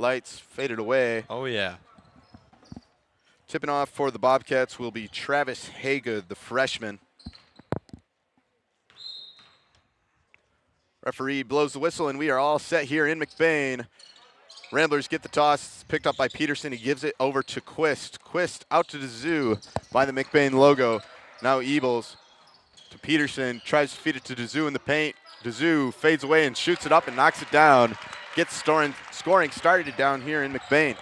lights faded away. Oh, yeah. Tipping off for the Bobcats will be Travis Haygood, the freshman. Referee blows the whistle, and we are all set here in McBain. Ramblers get the toss, picked up by Peterson. He gives it over to Quist. Quist out to Dezou by the McBain logo. Now Ebles to Peterson, tries to feed it to Dezou in the paint. Dezou fades away and shoots it up and knocks it down. Gets scoring started down here in McBain.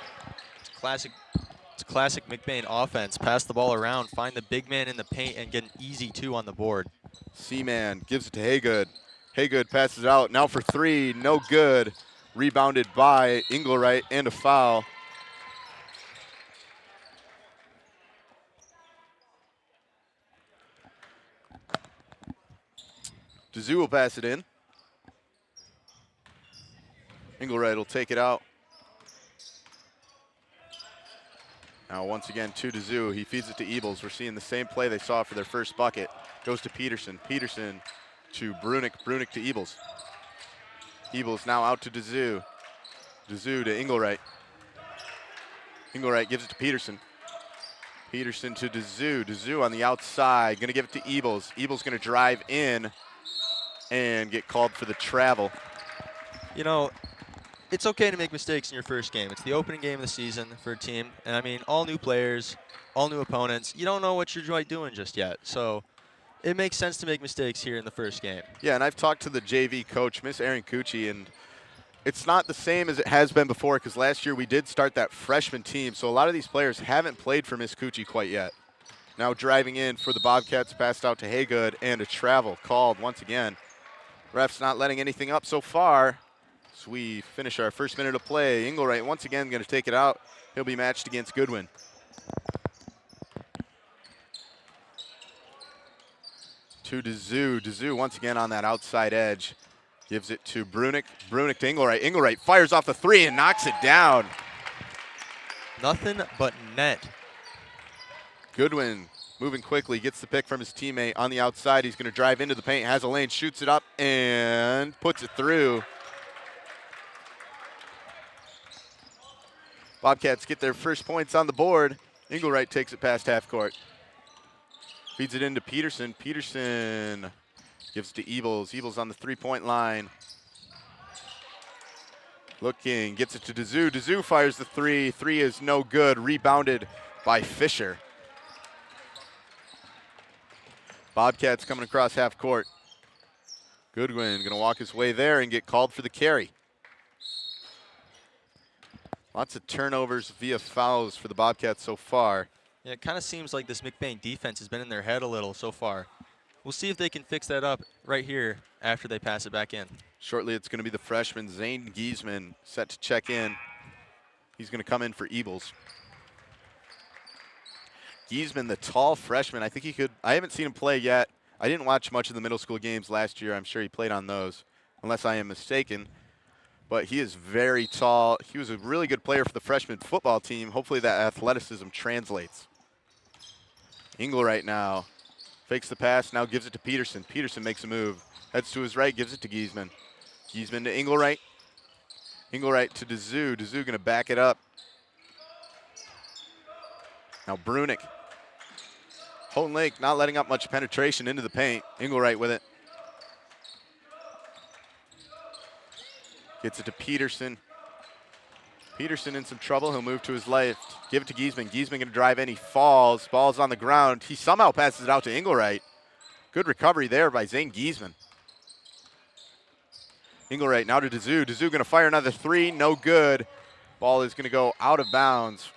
It's classic McBain offense. Pass the ball around, find the big man in the paint, and get an easy 2 on the board. Seaman gives it to Haygood. Haygood passes it out. Now for 3, no good. Rebounded by Engelwright and a foul. Dezou will pass it in. Engelwright will take it out. Now once again to Dezou. He feeds it to Ebles. We're seeing the same play they saw for their first bucket. Goes to Peterson. Peterson to Brunick. Brunick to Ebles. Ebles now out to Dezou. Dezou to Engelwright. Engelwright gives it to Peterson. Peterson to Dezou. Dezou on the outside. Going to give it to Ebles. Ebles going to drive in and get called for the travel. You know, it's okay to make mistakes in your first game. It's the opening game of the season for a team. And, I mean, all new players, all new opponents. You don't know what you're doing just yet. So it makes sense to make mistakes here in the first game. Yeah, and I've talked to the JV coach, Miss Erin Cucci, and it's not the same as it has been before because last year we did start that freshman team. So a lot of these players haven't played for Miss Cucci quite yet. Now driving in for the Bobcats, passed out to Haygood, and a travel called once again. Refs not letting anything up so far. So we finish our first minute of play. Engelwright once again going to take it out. He'll be matched against Goodwin. To Dezou. Dezou once again on that outside edge. Gives it to Brunick. Brunick to Engelwright. Engelwright fires off the 3 and knocks it down. Nothing but net. Goodwin moving quickly, gets the pick from his teammate on the outside. He's going to drive into the paint, has a lane, shoots it up, and puts it through. Bobcats get their first points on the board. Engelwright takes it past half court. Feeds it into Peterson. Peterson gives it to Ebles. Ebles on the three-point line. Looking, gets it to Dezou. Dezou fires the 3. 3 is no good. Rebounded by Fisher. Bobcats coming across half court. Goodwin going to walk his way there and get called for the carry. Lots of turnovers via fouls for the Bobcats so far. Yeah, it kind of seems like this McBain defense has been in their head a little so far. We'll see if they can fix that up right here after they pass it back in. Shortly, it's going to be the freshman, Zane Giesman, set to check in. He's going to come in for Ebles. Giesman, the tall freshman, I think he could, I haven't seen him play yet. I didn't watch much of the middle school games last year. I'm sure he played on those, unless I am mistaken. But he is very tall. He was a really good player for the freshman football team. Hopefully that athleticism translates. Engelwright now fakes the pass, now gives it to Peterson. Peterson makes a move, heads to his right, gives it to Giesman. Giesman to Engelwright. Engelwright to Dezou. Dezou going to back it up. Now Brunick. Houghton Lake not letting up much penetration into the paint. Engelwright with it. Gets it to Peterson. Peterson in some trouble. He'll move to his left. Give it to Giesman. Giesman going to drive in. He falls. Ball's on the ground. He somehow passes it out to Engelwright. Good recovery there by Zane Giesman. Engelwright now to Dezou. Dezou going to fire another 3. No good. Ball is going to go out of bounds.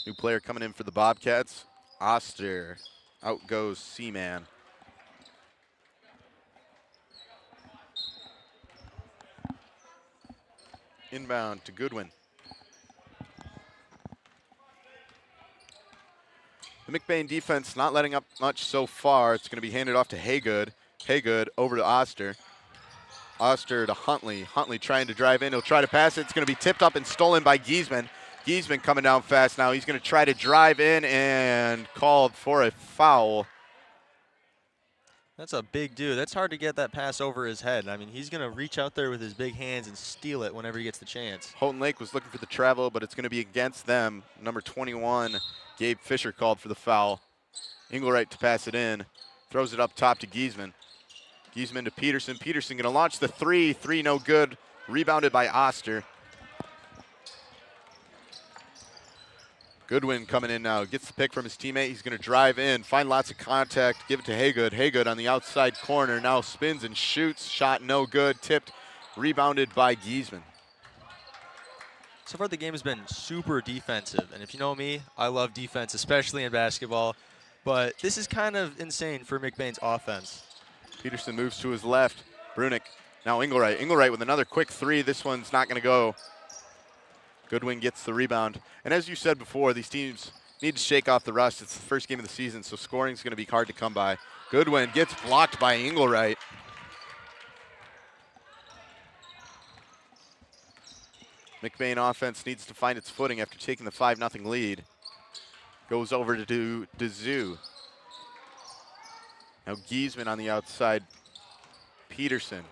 New player coming in for the Bobcats. Oster. Out goes Seaman. Inbound to Goodwin. The McBain defense not letting up much so far. It's going to be handed off to Haygood. Haygood over to Oster. Oster to Huntley. Huntley trying to drive in. He'll try to pass it. It's going to be tipped up and stolen by Giesman. Giesman coming down fast now. He's going to try to drive in and called for a foul. That's a big dude. That's hard to get that pass over his head. I mean, he's going to reach out there with his big hands and steal it whenever he gets the chance. Houghton Lake was looking for the travel, but it's going to be against them. Number 21, Gabe Fisher, called for the foul. Engelwright to pass it in. Throws it up top to Gvidon. Gvidon to Peterson. Peterson going to launch the three. Three no good. Rebounded by Oster. Gvidon coming in now. Gets the pick from his teammate. He's going to drive in, find lots of contact, give it to Haygood. Haygood on the outside corner now spins and shoots. Shot no good. Tipped. Rebounded by Gvidon. So far, the game has been super defensive. And if you know me, I love defense, especially in basketball. But this is kind of insane for McBain's offense. Peterson moves to his left. Brunick. Now Engelwright. Engelwright with another quick three. This one's not going to go. Gvidon gets the rebound. And as you said before, these teams need to shake off the rust. It's the first game of the season, so scoring is going to be hard to come by. Gvidon gets blocked by Engelwright. McBain offense needs to find its footing after taking the 5-0 lead. Goes over to Dazoo. Now Gvidon on the outside. Peterson.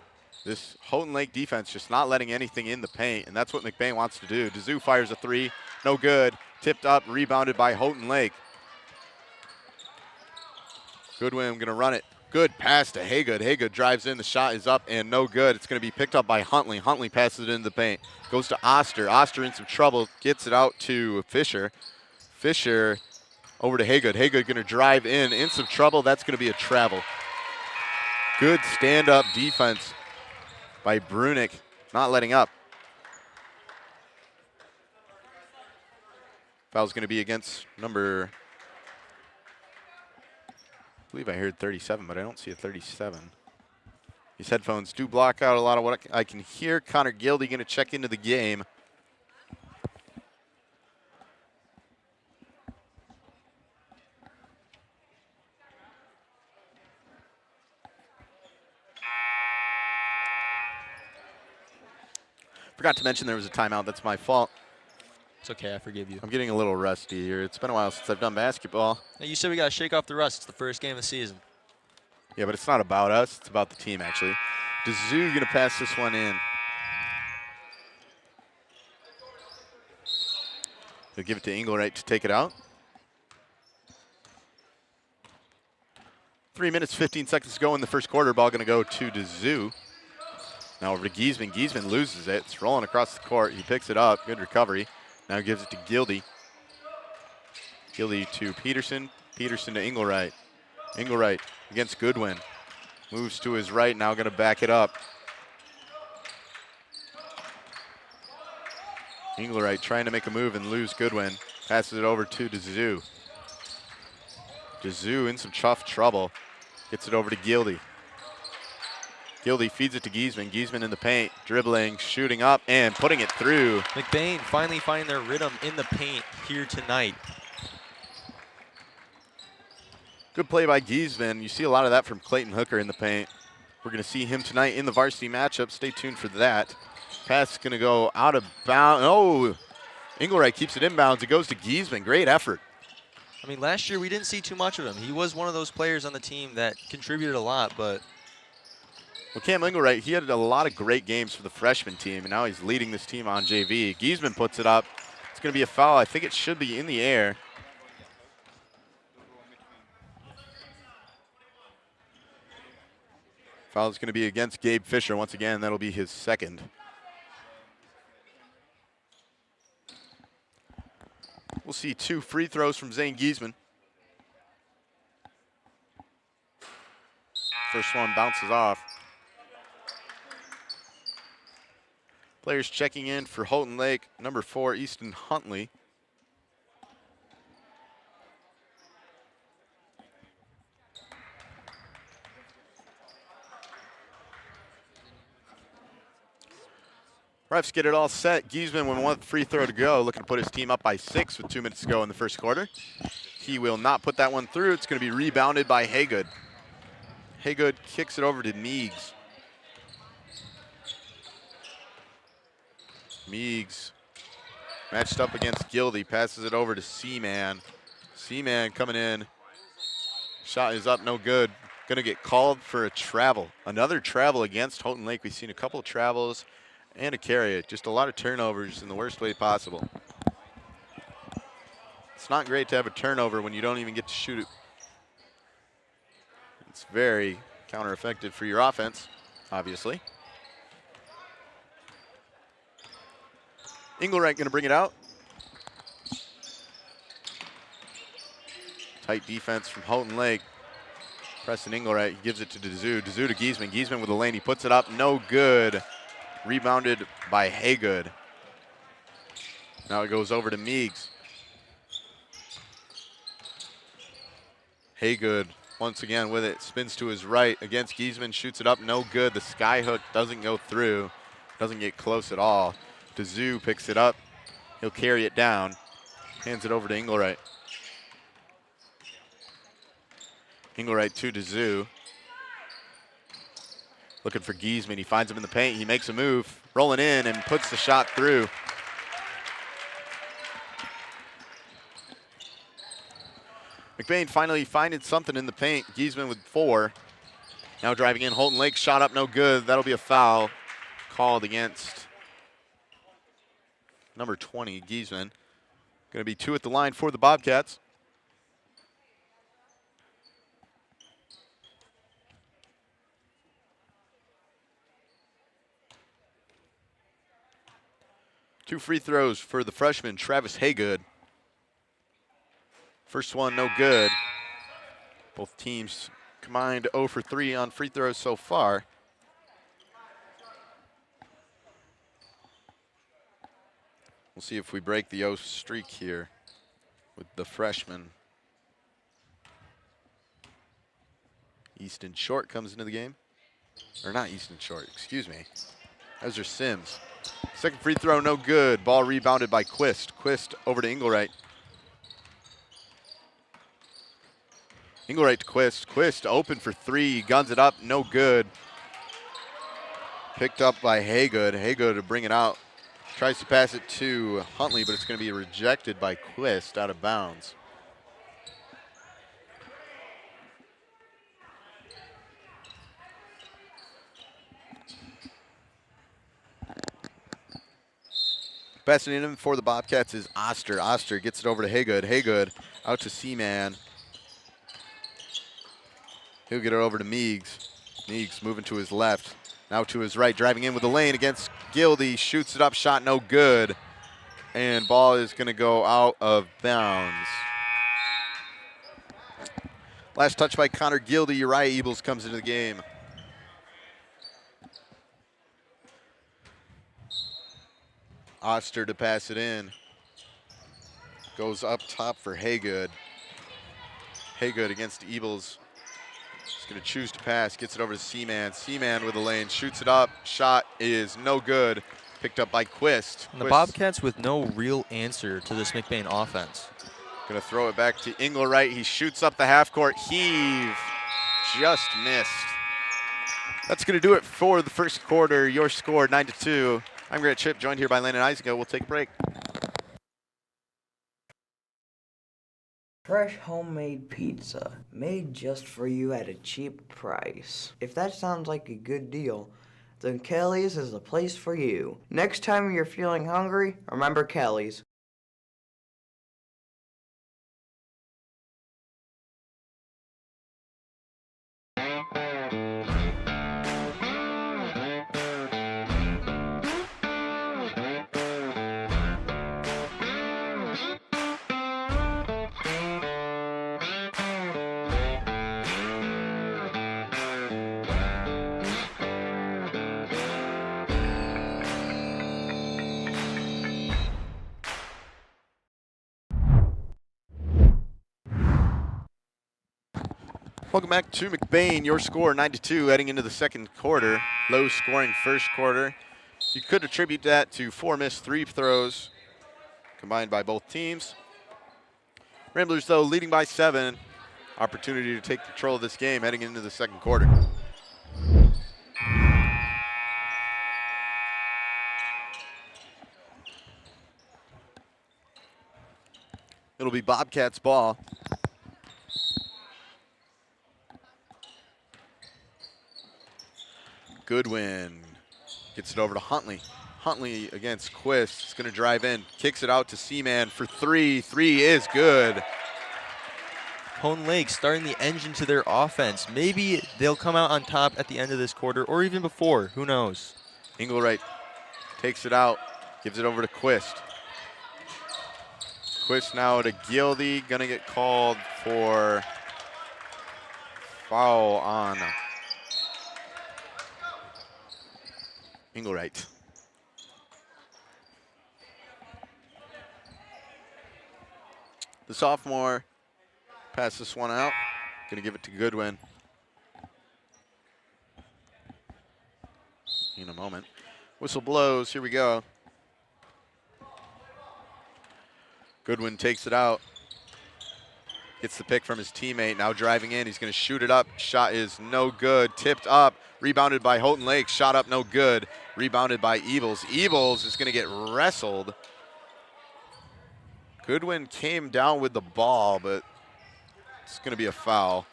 This Houghton Lake defense just not letting anything in the paint, and that's what McBain wants to do. Dazoo fires a three. No good. Tipped up, rebounded by Houghton Lake. Gvidon going to run it. Good pass to Haygood. Haygood drives in. The shot is up and no good. It's going to be picked up by Huntley. Huntley passes it into the paint. Goes to Oster. Oster in some trouble. Gets it out to Fisher. Fisher over to Haygood. Haygood going to drive in some trouble. That's going to be a travel. Good stand-up defense by Brunick, not letting up. Foul's going to be against number, I believe I heard 37, but I don't see a 37. These headphones do block out a lot of what I can hear. Connor Gildy going to check into the game. Forgot to mention there was a timeout. That's my fault. It's okay. I forgive you. I'm getting a little rusty here. It's been a while since I've done basketball. Hey, you said we got to shake off the rust. It's the first game of the season. Yeah, but it's not about us. It's about the team, actually. Dazoo going to pass this one in. He'll give it to Engelwright to take it out. 3 minutes, 15 seconds to go in the first quarter. Ball going to go to Dazoo. Now over to Gvidon. Gvidon loses it. It's rolling across the court. He picks it up. Good recovery. Now gives it to Gildy. Gildy to Peterson. Peterson to Engelwright. Engelwright against Gvidon. Moves to his right. Now going to back it up. Engelwright trying to make a move and lose Gvidon. Passes it over to Dazoo. Dazoo in some tough trouble. Gets it over to Gildy. Gildy feeds it to Gvidon. Gvidon in the paint, dribbling, shooting up, and putting it through. McBain finally finding their rhythm in the paint here tonight. Good play by Gvidon. You see a lot of that from Clayton Hooker in the paint. We're going to see him tonight in the varsity matchup. Stay tuned for that. Pass is going to go out of bounds. Oh, Engelwright keeps it inbounds. It goes to Gvidon. Great effort. I mean, last year we didn't see too much of him. He was one of those players on the team that contributed a lot, but well, Cam Engelwright, he had a lot of great games for the freshman team, and now he's leading this team on JV. Gvidon puts it up. It's going to be a foul. I think it should be in the air. Foul is going to be against Gabe Fisher. Once again, that'll be his second. We'll see 2 free throws from Zane Gvidon. First one bounces off. Players checking in for Houghton Lake, number 4, Easton Huntley. Refs get it all set. Gvidon with 1 free throw to go, looking to put his team up by 6 with 2 minutes to go in the first quarter. He will not put that one through. It's going to be rebounded by Haygood. Haygood kicks it over to Meigs. Meigs matched up against Gildy, passes it over to Seaman. Seaman coming in. Shot is up, no good. going to get called for a travel. Another travel against Houghton Lake. We've seen a couple of travels and a carry. Just a lot of turnovers in the worst way possible. It's not great to have a turnover when you don't even get to shoot it. It's very counter-effective for your offense, obviously. Engelrecht going to bring it out. Tight defense from Houghton Lake. Preston Engelrecht gives it to Dazoo. Dazoo to Giesman. Giesman with the lane. He puts it up. No good. Rebounded by Haygood. Now it goes over to Meigs. Haygood once again with it. Spins to his right against Giesman. Shoots it up. No good. The sky hook doesn't go through. Doesn't get close at all. Dazoo picks it up. He'll carry it down. Hands it over to Engelrecht. Engelrecht to Dazoo. Looking for Giesman. He finds him in the paint. He makes a move. Rolling in and puts the shot through. McBain finally finding something in the paint. Giesman with 4. Now driving in. Houghton Lake shot up, no good. That'll be a foul called against number 20, Giesman. Going to be 2 at the line for the Bobcats. Two free throws for the freshman, Travis Haygood. First one, no good. Both teams combined 0 for 3 on free throws so far. We'll see if we break the 0 streak here with the freshman. Easton Short comes into the game. Or not Easton Short, excuse me. Those are Sims. Second free throw, no good. Ball rebounded by Quist. Quist over to Engelrecht. Engelrecht to Quist. Quist open for 3. Guns it up, no good. Picked up by Haygood. Haygood to bring it out. Tries to pass it to Huntley, but it's going to be rejected by Quist out of bounds. Passing it in for the Bobcats is Oster. Oster gets it over to Haygood. Haygood out to Seaman. He'll get it over to Meigs. Meigs moving to his left. Now to his right, driving in with the lane against Gildy. Shoots it up, shot no good. And ball is going to go out of bounds. Last touch by Connor Gildy. Uriah Ebles comes into the game. Oster to pass it in. Goes up top for Haygood. Haygood against Ebles. He's going to choose to pass. Gets it over to Seaman. Seaman with the lane. Shoots it up. Shot is no good. Picked up by Quist. And the Bobcats with no real answer to this McBain offense. Going to throw it back to Engelrecht. He shoots up the half court. Heave. Just missed. That's going to do it for the first quarter. Your score 9-2. I'm Grant Chip, joined here by Landon Isaac. We'll take a break. Fresh homemade pizza, made just for you at a cheap price. If that sounds like a good deal, then Kelly's is the place for you. Next time you're feeling hungry, remember Kelly's. Welcome back to McBain. Your score 9-2 heading into the second quarter. Low scoring first quarter. You could attribute that to 4 missed free throws combined by both teams. Ramblers, though, leading by 7. Opportunity to take control of this game heading into the second quarter. It'll be Bobcats ball. Gvidon gets it over to Huntley. Huntley against Quist. He's going to drive in. Kicks it out to Seaman for three. Three is good. Houghton Lake starting the engine to their offense. Maybe they'll come out on top at the end of this quarter or even before. Who knows? Engelwright takes it out. Gives it over to Quist. Quist now to Gildy. Going to get called for foul on Engelwright. The sophomore pass this one out. Going to give it to Gvidon in a moment. Whistle blows. Here we go. Gvidon takes it out. Gets the pick from his teammate. Now driving in. He's going to shoot it up. Shot is no good. Tipped up. Rebounded by Houghton Lake. Shot up no good. Rebounded by Evils. Evils is going to get wrestled. Gvidon came down with the ball, but it's going to be a foul.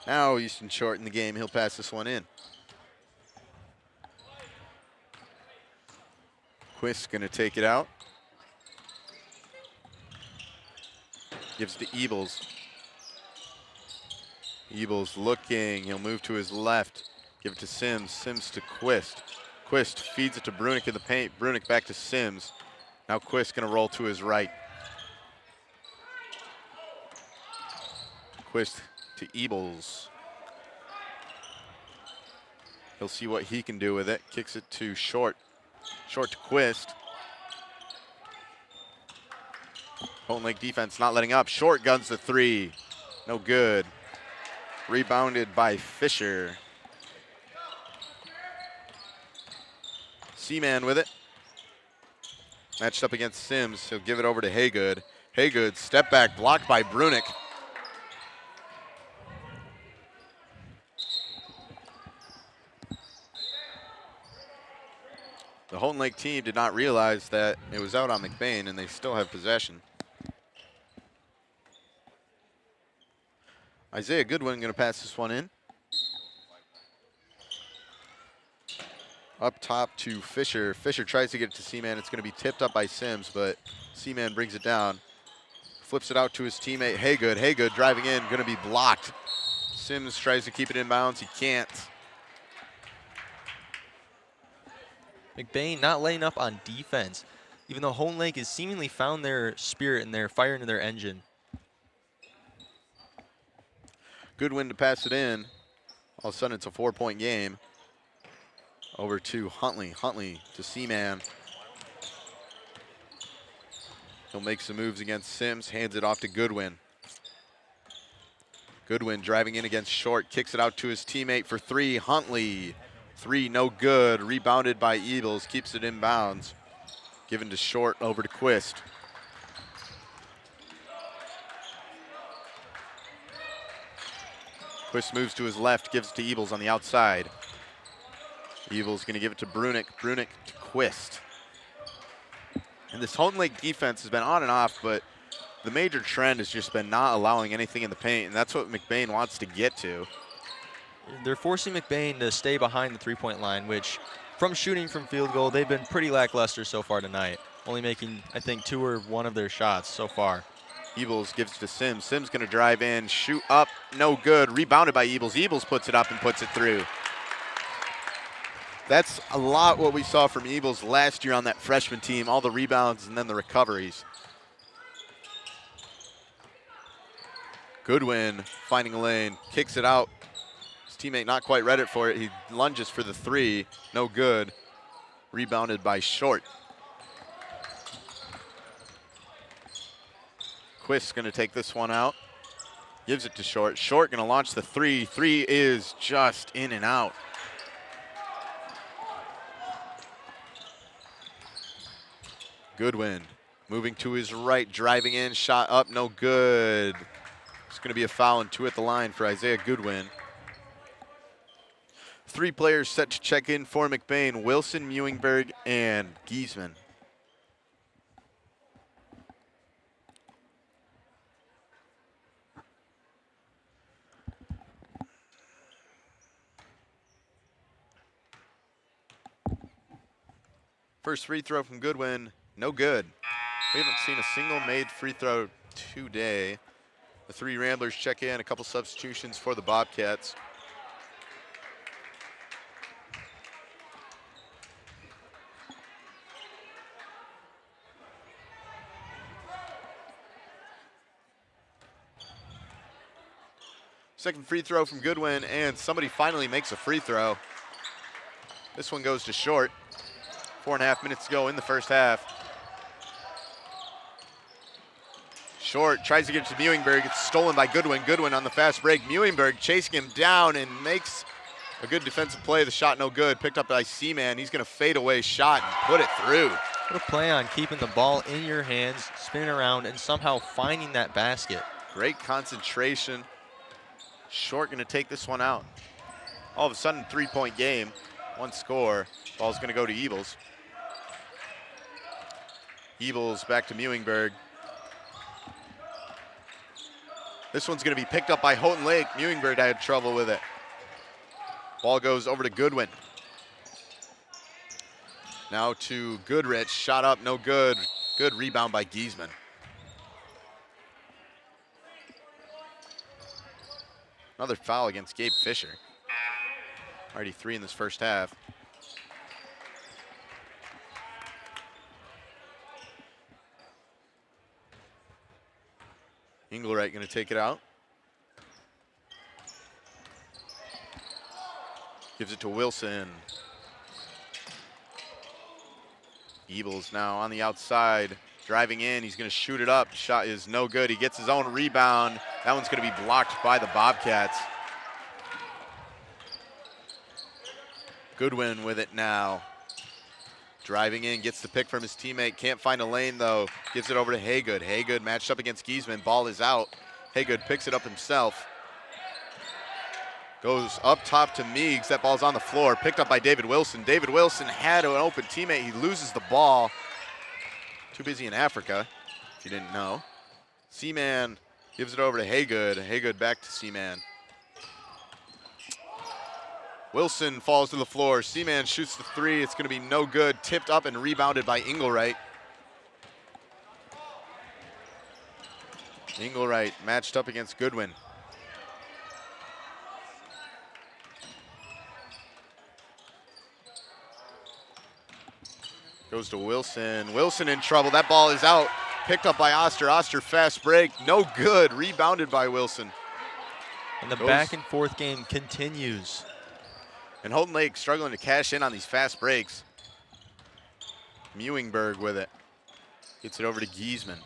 Now Easton Short in the game. He'll pass this one in. Quist going to take it out. Gives to Evils. Evils looking. He'll move to his left. Give it to Sims. Sims to Quist. Quist feeds it to Brunick in the paint. Brunick back to Sims. Now Quist going to roll to his right. Quist to Evils. He'll see what he can do with it. Kicks it to Short. Short to Quist. Houghton Lake defense not letting up. Short guns the three. No good. Rebounded by Fisher. Seaman with it. Matched up against Sims. He'll give it over to Haygood. Haygood, step back, blocked by Brunick. The Houghton Lake team did not realize that it was out on McBain, and they still have possession. Isaiah Gvidon going to pass this one in. Up top to Fisher. Fisher tries to get it to Seaman. It's going to be tipped up by Sims, but Seaman brings it down. Flips it out to his teammate, Haygood. Haygood driving in, going to be blocked. Sims tries to keep it in bounds. He can't. McBain not laying up on defense, even though Houghton Lake has seemingly found their spirit and their fire into their engine. Gvidon to pass it in. All of a sudden, it's a 4-point game. Over to Huntley. Huntley to Seaman. He'll make some moves against Sims. Hands it off to Gvidon. Gvidon driving in against Short. Kicks it out to his teammate for three. Huntley. Three, no good. Rebounded by Evils. Keeps it in bounds. Given to Short over to Quist. Quist moves to his left. Gives it to Evils on the outside. Evils going to give it to Brunick. Brunick to Quist. And this Houghton Lake defense has been on and off, but the major trend has just been not allowing anything in the paint, and that's what McBain wants to get to. They're forcing McBain to stay behind the three-point line, which from shooting from field goal, they've been pretty lackluster so far tonight. Only making, I think, 2 or 1 of their shots so far. Evils gives it to Sims. Sims going to drive in, shoot up, no good. Rebounded by Evils. Evils puts it up and puts it through. That's a lot what we saw from Evils last year on that freshman team, all the rebounds and then the recoveries. Gvidon finding a lane, kicks it out. His teammate not quite ready for it. He lunges for the three, no good. Rebounded by Short. Quist's going to take this one out. Gives it to Short. Short going to launch the three. Three is just in and out. Gvidon moving to his right, driving in, shot up, no good. It's going to be a foul and 2 at the line for Isaiah Gvidon. 3 players set to check in for McBain: Wilson, Mewingberg, and Giesman. First free throw from Gvidon, no good. We haven't seen a single made free throw today. The 3 Ramblers check in, a couple substitutions for the Bobcats. Second free throw from Gvidon, and somebody finally makes a free throw. This one goes to short. 4.5 minutes to go in the first half. Short, tries to get to Muhlenberg. It's stolen by Gvidon. Gvidon on the fast break. Muhlenberg chasing him down and makes a good defensive play. The shot no good. Picked up by Seaman. He's going to fade away shot and put it through. What a play on keeping the ball in your hands, spinning around, and somehow finding that basket. Great concentration. Short going to take this one out. All of a sudden, 3-point game. 1 score. Ball's going to go to Ebles. Ebles back to Muhlenberg. This one's going to be picked up by Houghton Lake. Muhlenberg had trouble with it. Ball goes over to Gvidon. Now to Goodrich. Shot up, no good. Good rebound by Giesman. Another foul against Gabe Fisher. Already 3 in this first half. Engelwright going to take it out. Gives it to Wilson. Ebles now on the outside, driving in. He's going to shoot it up. Shot is no good. He gets his own rebound. That one's going to be blocked by the Bobcats. Gvidon with it now. Driving in, gets the pick from his teammate. Can't find a lane, though. Gives it over to Haygood. Haygood matched up against Giesman. Ball is out. Haygood picks it up himself. Goes up top to Meigs. That ball's on the floor. Picked up by David Wilson. David Wilson had an open teammate. He loses the ball. Too busy in Africa, if you didn't know. Seaman gives it over to Haygood. Haygood back to Seaman. Wilson falls to the floor. Seaman shoots the 3. It's going to be no good. Tipped up and rebounded by Engelwright. Engelwright matched up against Gvidon. Goes to Wilson. Wilson in trouble. That ball is out. Picked up by Oster. Oster fast break. No good. Rebounded by Wilson. And the back and forth game continues. And Houghton Lake struggling to cash in on these fast breaks. Muhlenberg with it. Gets it over to Giesman.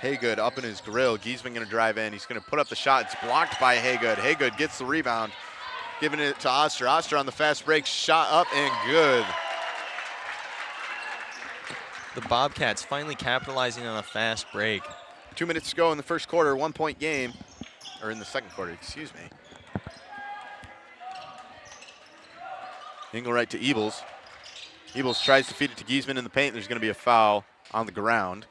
Haygood up in his grill. Giesman going to drive in. He's going to put up the shot. It's blocked by Haygood. Haygood gets the rebound. Giving it to Oster. Oster on the fast break. Shot up and good. The Bobcats finally capitalizing on a fast break. 2 minutes to go in the first quarter. 1-point game. Or in the second quarter, excuse me. Engelwright to Ebles. Ebles tries to feed it to Giesman in the paint. There's going to be a foul on the ground.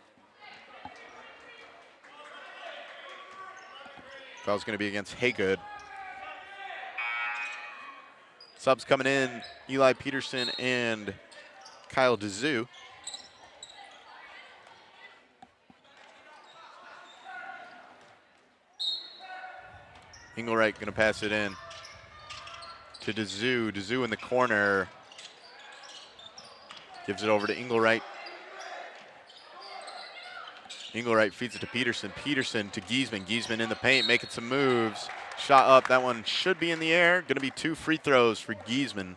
Foul's going to be against Haygood. Subs coming in, Eli Peterson and Kyle DeZoo. Engelwright going to pass it in to DeZoo. DeZoo in the corner. Gives it over to Engelwright. Engelwright feeds it to Peterson. Peterson to Giesman. Giesman in the paint, making some moves. Shot up. That one should be in the air. Going to be 2 free throws for Giesman.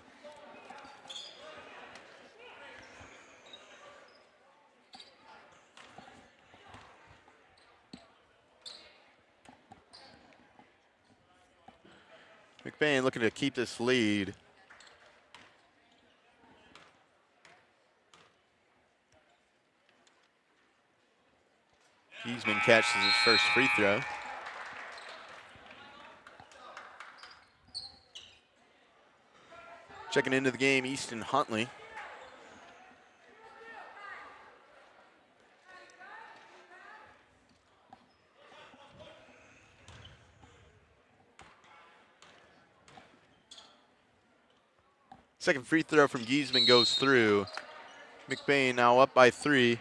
McBain looking to keep this lead. Giesman catches his first free throw. Checking into the game, Easton Huntley. Second free throw from Gvidon goes through. McBain now up by 3.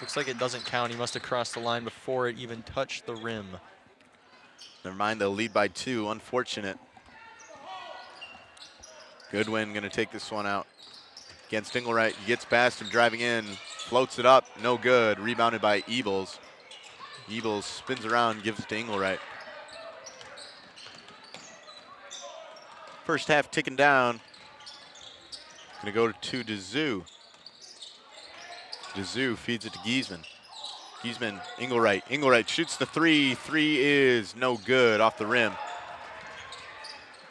Looks like it doesn't count. He must have crossed the line before it even touched the rim. Never mind, they'll lead by 2. Unfortunate. Gvidon going to take this one out against Engelwright. He gets past him, driving in, floats it up, no good. Rebounded by Ebels. Ebels spins around, gives it to Engelwright. First half ticking down. Going to go to Dezou. Dezou feeds it to Gvidon. Gvidon, Engelwright. Engelwright shoots the 3. 3 is no good, off the rim.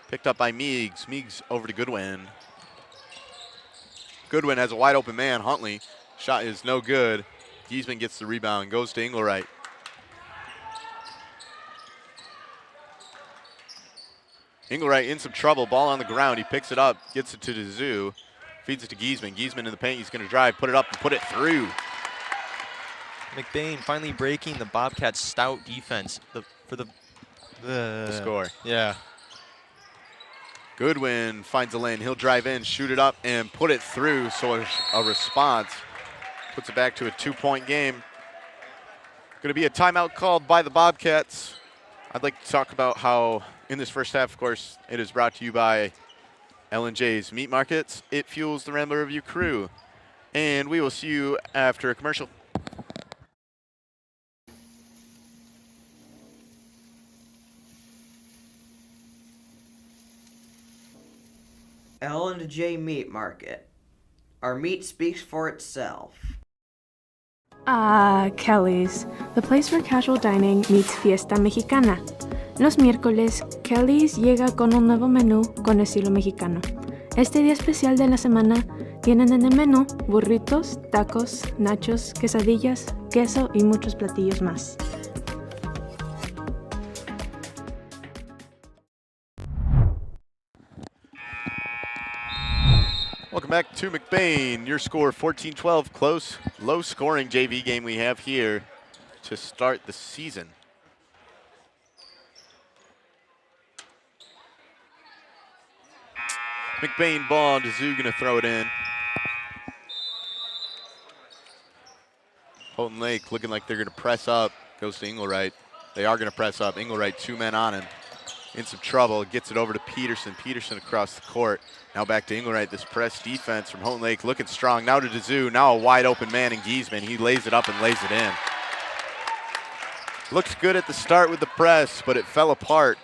Picked up by Meigs. Meigs over to Gvidon. Gvidon has a wide open man, Huntley. Shot is no good. Gvidon gets the rebound, goes to Engelwright. Engelwright in some trouble, ball on the ground. He picks it up, gets it to Dezou. Feeds it to Gvidon. Gvidon in the paint. He's going to drive, put it up, and put it through. McBain finally breaking the Bobcats' stout defense for the score. Yeah. Gvidon finds a lane. He'll drive in, shoot it up, and put it through. So a response puts it back to a 2-point game. Going to be a timeout called by the Bobcats. I'd like to talk about how in this first half, of course, it is brought to you by L&J's Meat Markets. It fuels the Rambler Review crew. And we will see you after a commercial. L&J Meat Market. Our meat speaks for itself. Ah, Kelly's, the place where casual dining meets fiesta mexicana. Los miércoles, Kelly's llega con un nuevo menú con estilo mexicano. Este día especial de la semana tienen en el menú burritos, tacos, nachos, quesadillas, queso y muchos platillos más. Welcome back to McBain. Your score 14-12, close, low-scoring JV game we have here to start the season. McBain ball, Dezou gonna throw it in. Houghton Lake looking like they're gonna press up, goes to Engelwright. They are gonna press up. Engelwright, 2 men on him. In some trouble, gets it over to Peterson. Peterson across the court. Now back to Engelwright. This press defense from Houghton Lake looking strong. Now to Dezou. Now a wide open man in Gvidon. He lays it up and lays it in. Looks good at the start with the press, but it fell apart.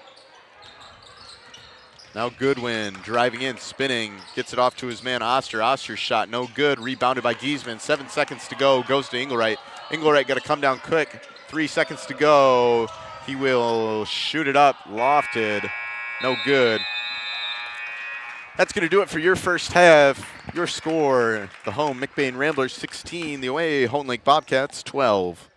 Now Gvidon driving in, spinning, gets it off to his man Oster. Oster's shot no good, rebounded by Gvidon. 7 seconds to go, goes to Engelwright. Engelwright got to come down quick. 3 seconds to go. He will shoot it up, lofted, no good. That's going to do it for your first half. Your score, the home McBain Ramblers 16, the away Houghton Lake Bobcats 12.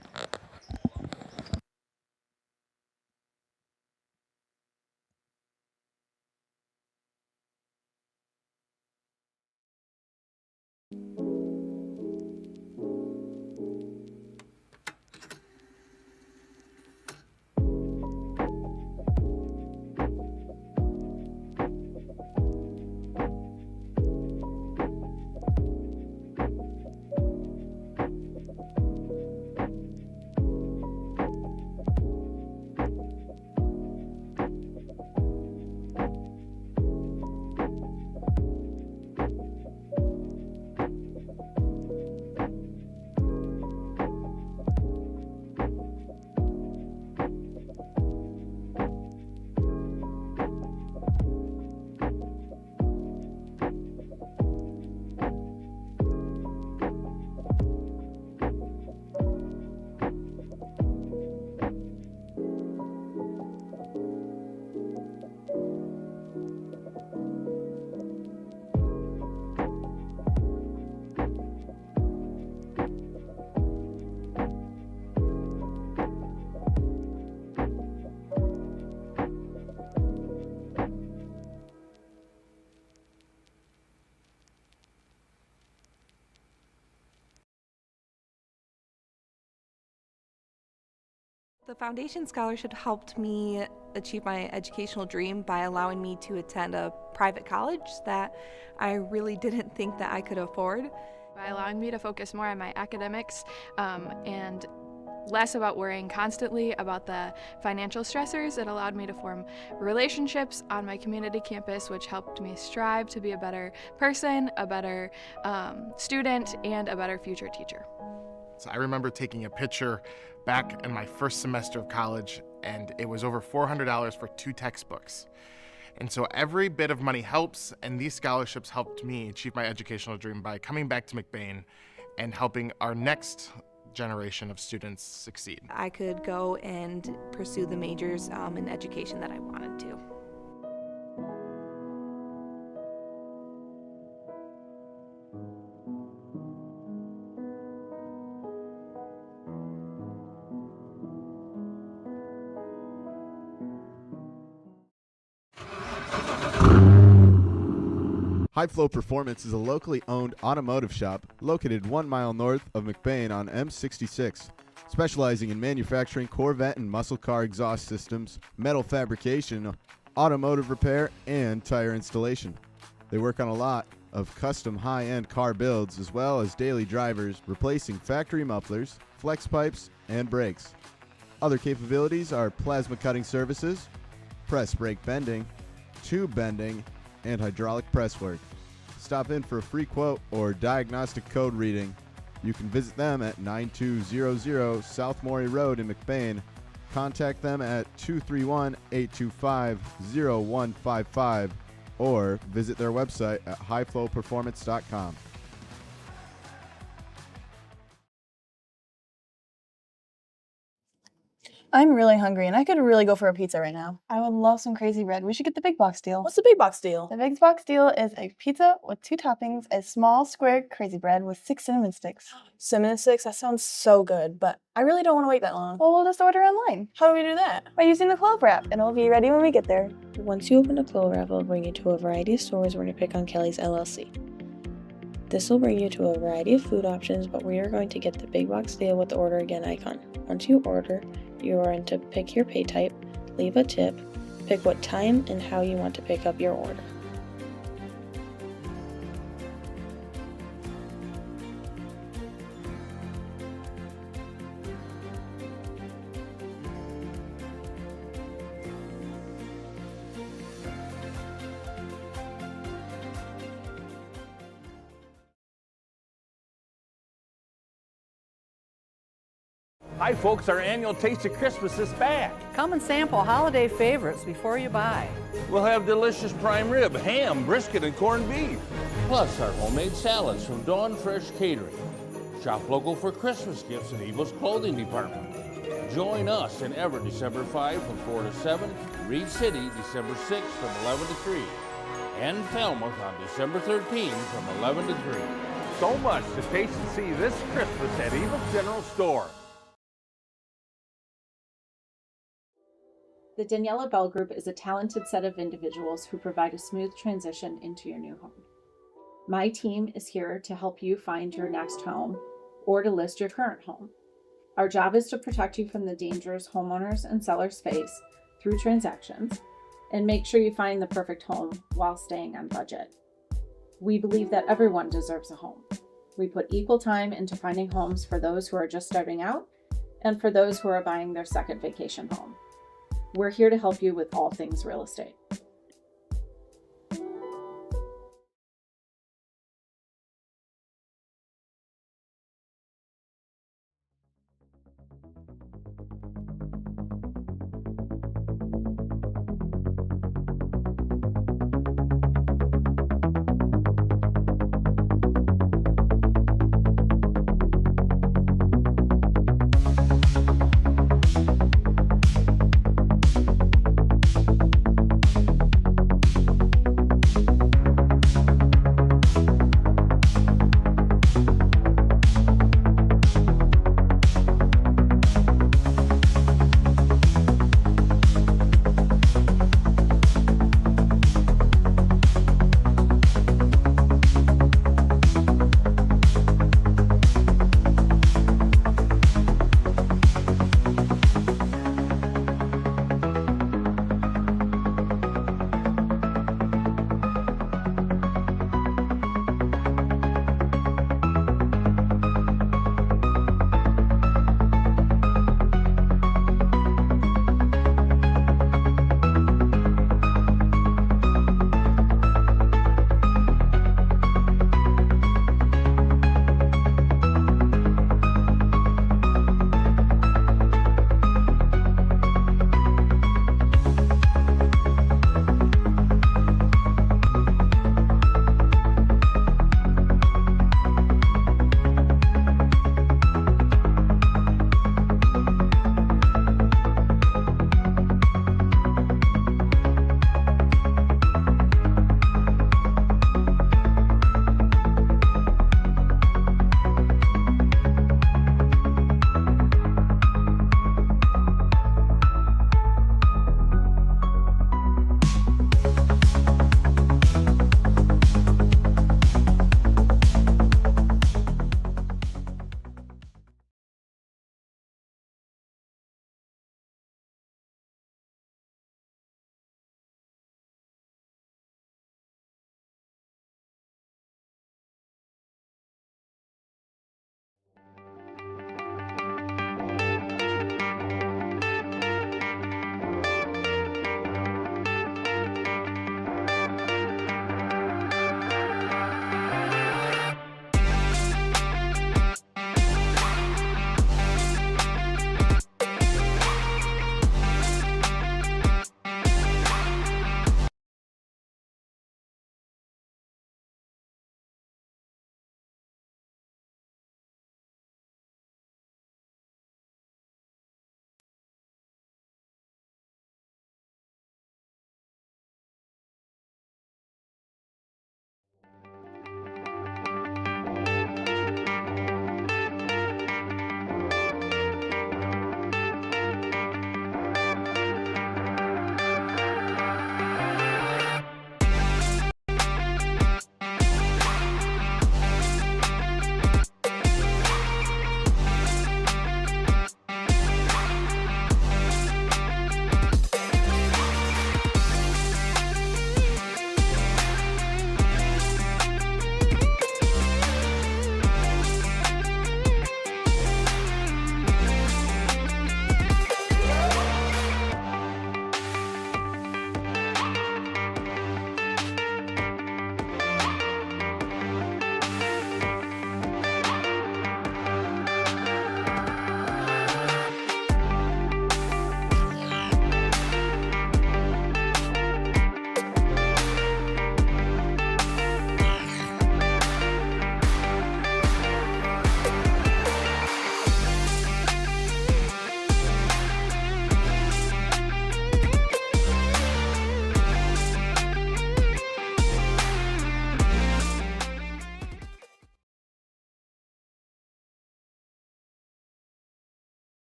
The foundation scholarship helped me achieve my educational dream by allowing me to attend a private college that I really didn't think that I could afford. By allowing me to focus more on my academics and less about worrying constantly about the financial stressors, it allowed me to form relationships on my community campus, which helped me strive to be a better person, a better student, and a better future teacher. So I remember taking a picture back in my first semester of college, and it was over $400 for 2 textbooks. And so every bit of money helps, and these scholarships helped me achieve my educational dream by coming back to McBain and helping our next generation of students succeed. I could go and pursue the majors in education that I wanted to. High Flow Performance is a locally owned automotive shop located 1 mile north of McBain on M66, specializing in manufacturing Corvette and muscle car exhaust systems, metal fabrication, automotive repair, and tire installation. They work on a lot of custom high-end car builds as well as daily drivers, replacing factory mufflers, flex pipes, and brakes. Other capabilities are plasma cutting services, press brake bending, tube bending, and hydraulic press work. Stop in for a free quote or diagnostic code reading. You can visit them at 9200 South Morey Road in McBain. Contact them at 231-825-0155 or visit their website at highflowperformance.com. I'm really hungry and I could really go for a pizza right now. I would love some crazy bread. We should get the big box deal. What's the big box deal? The big box deal is a pizza with 2 toppings, a small square crazy bread with 6 cinnamon sticks. Cinnamon sticks? That sounds so good, but I really don't want to wait that long. Well, we'll just order online. How do we do that? By using the Clove Wrap, and it'll be ready when we get there. Once you open the Clove Wrap, it'll bring you to a variety of stores where you pick on Kelly's LLC. This will bring you to a variety of food options, but we are going to get the big box deal with the order again icon. Once you order, you are in to pick your pay type, leave a tip, pick what time and how you want to pick up your order. Hi folks, our annual Taste of Christmas is back. Come and sample holiday favorites before you buy. We'll have delicious prime rib, ham, brisket, and corned beef. Plus our homemade salads from Dawn Fresh Catering. Shop local for Christmas gifts in Evil's clothing department. Join us in Everett December 5 from 4 to 7, Reed City December 6 from 11 to 3, and Falmouth on December 13 from 11 to 3. So much to taste and see this Christmas at Evil's General Store. The Daniela Bell Group is a talented set of individuals who provide a smooth transition into your new home. My team is here to help you find your next home or to list your current home. Our job is to protect you from the dangers homeowners and sellers face through transactions and make sure you find the perfect home while staying on budget. We believe that everyone deserves a home. We put equal time into finding homes for those who are just starting out and for those who are buying their second vacation home. We're here to help you with all things real estate.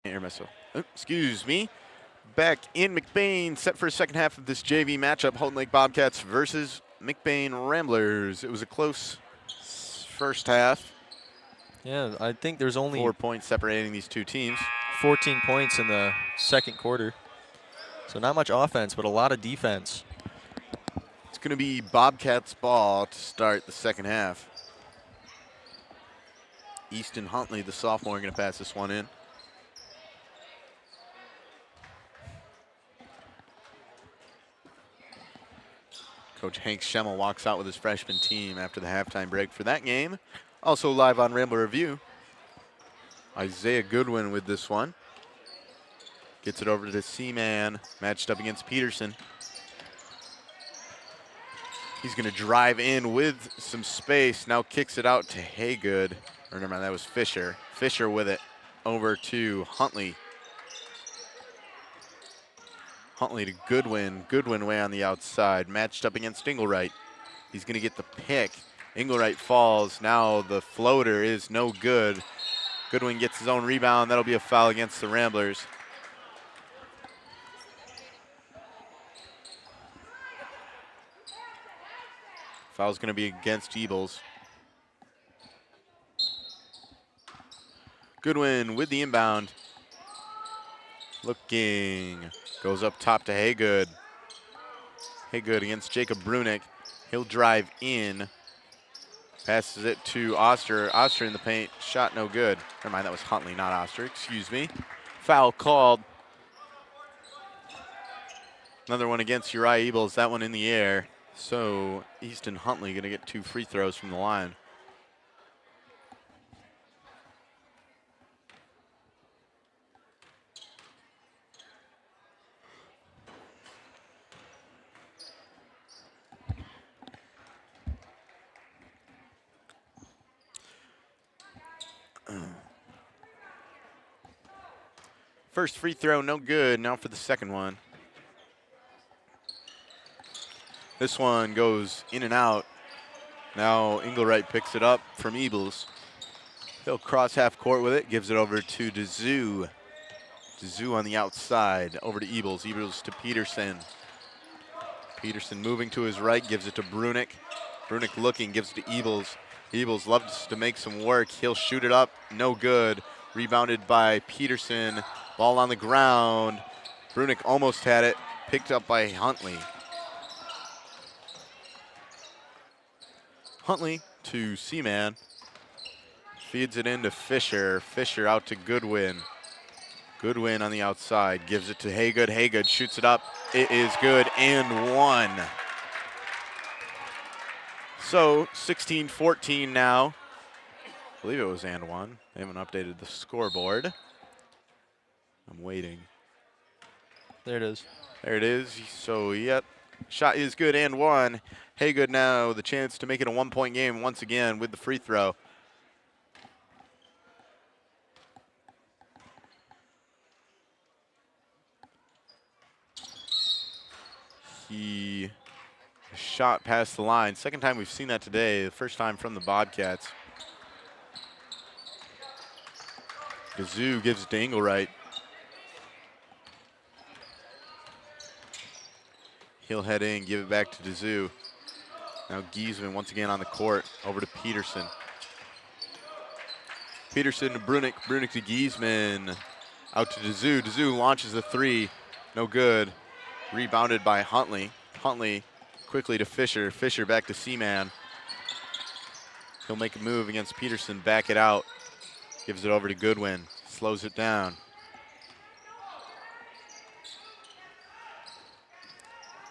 Air missile. Excuse me. Back in McBain, set for a second half of this JV matchup, Houghton Lake Bobcats versus McBain Ramblers. It was a close first half. Yeah, I think there's only 4 points separating these two teams. 14 points in the second quarter. So not much offense, but a lot of defense. It's going to be Bobcats ball to start the second half. Easton Huntley, the sophomore, going to pass this one in. Coach Hank Schemmel walks out with his freshman team after the halftime break for that game. Also live on Rambler Review. Isaiah Goodwin with this one. Gets it over to the C-Man, matched up against Peterson. He's going to drive in with some space. Now kicks it out to Haygood. Or never mind, that was Fisher. Fisher with it over to Huntley. Huntley to Goodwin. Goodwin way on the outside, matched up against Engelwright. He's going to get the pick. Engelwright falls. Now the floater is no good. Goodwin gets his own rebound. That'll be a foul against the Ramblers. Foul's going to be against Ebles. Goodwin with the inbound. Looking. Goes up top to Haygood. Haygood against Jacob Brunick. He'll drive in. Passes it to Oster. Oster in the paint. Shot no good. Never mind, that was Huntley, not Oster. Excuse me. Foul called. Another one against Uriah Ebles. That one in the air. So Easton Huntley going to get 2 free throws from the line. First free throw, no good. Now for the second one. This one goes in and out. Now Engelwright picks it up from Ebles. He'll cross half court with it, gives it over to DeZoo. DeZoo on the outside, over to Ebles. Ebles to Peterson. Peterson moving to his right, gives it to Brunick. Brunick looking, gives it to Ebles. Ebles loves to make some work. He'll shoot it up, no good. Rebounded by Peterson. Ball on the ground. Brunick almost had it, picked up by Huntley. Huntley to Seaman. Feeds it into Fisher. Fisher out to Goodwin. Goodwin on the outside. Gives it to Haygood. Haygood shoots it up. It is good and one. So 16-14 now. I believe it was and one. They haven't updated the scoreboard. I'm waiting. There it is. There it is. So, yep. Shot is good and one. Haygood now the chance to make it a 1-point game once again with the free throw. He shot past the line. Second time we've seen that today. The first time from the Bobcats. Gazoo gives it to Engelwright. He'll head in, give it back to DeZoo. Now Giesman once again on the court, over to Peterson. Peterson to Brunick, Brunick to Giesman. Out to DeZoo, DeZoo launches a three, no good. Rebounded by Huntley. Huntley quickly to Fisher, Fisher back to Seaman. He'll make a move against Peterson, back it out. Gives it over to Goodwin, slows it down.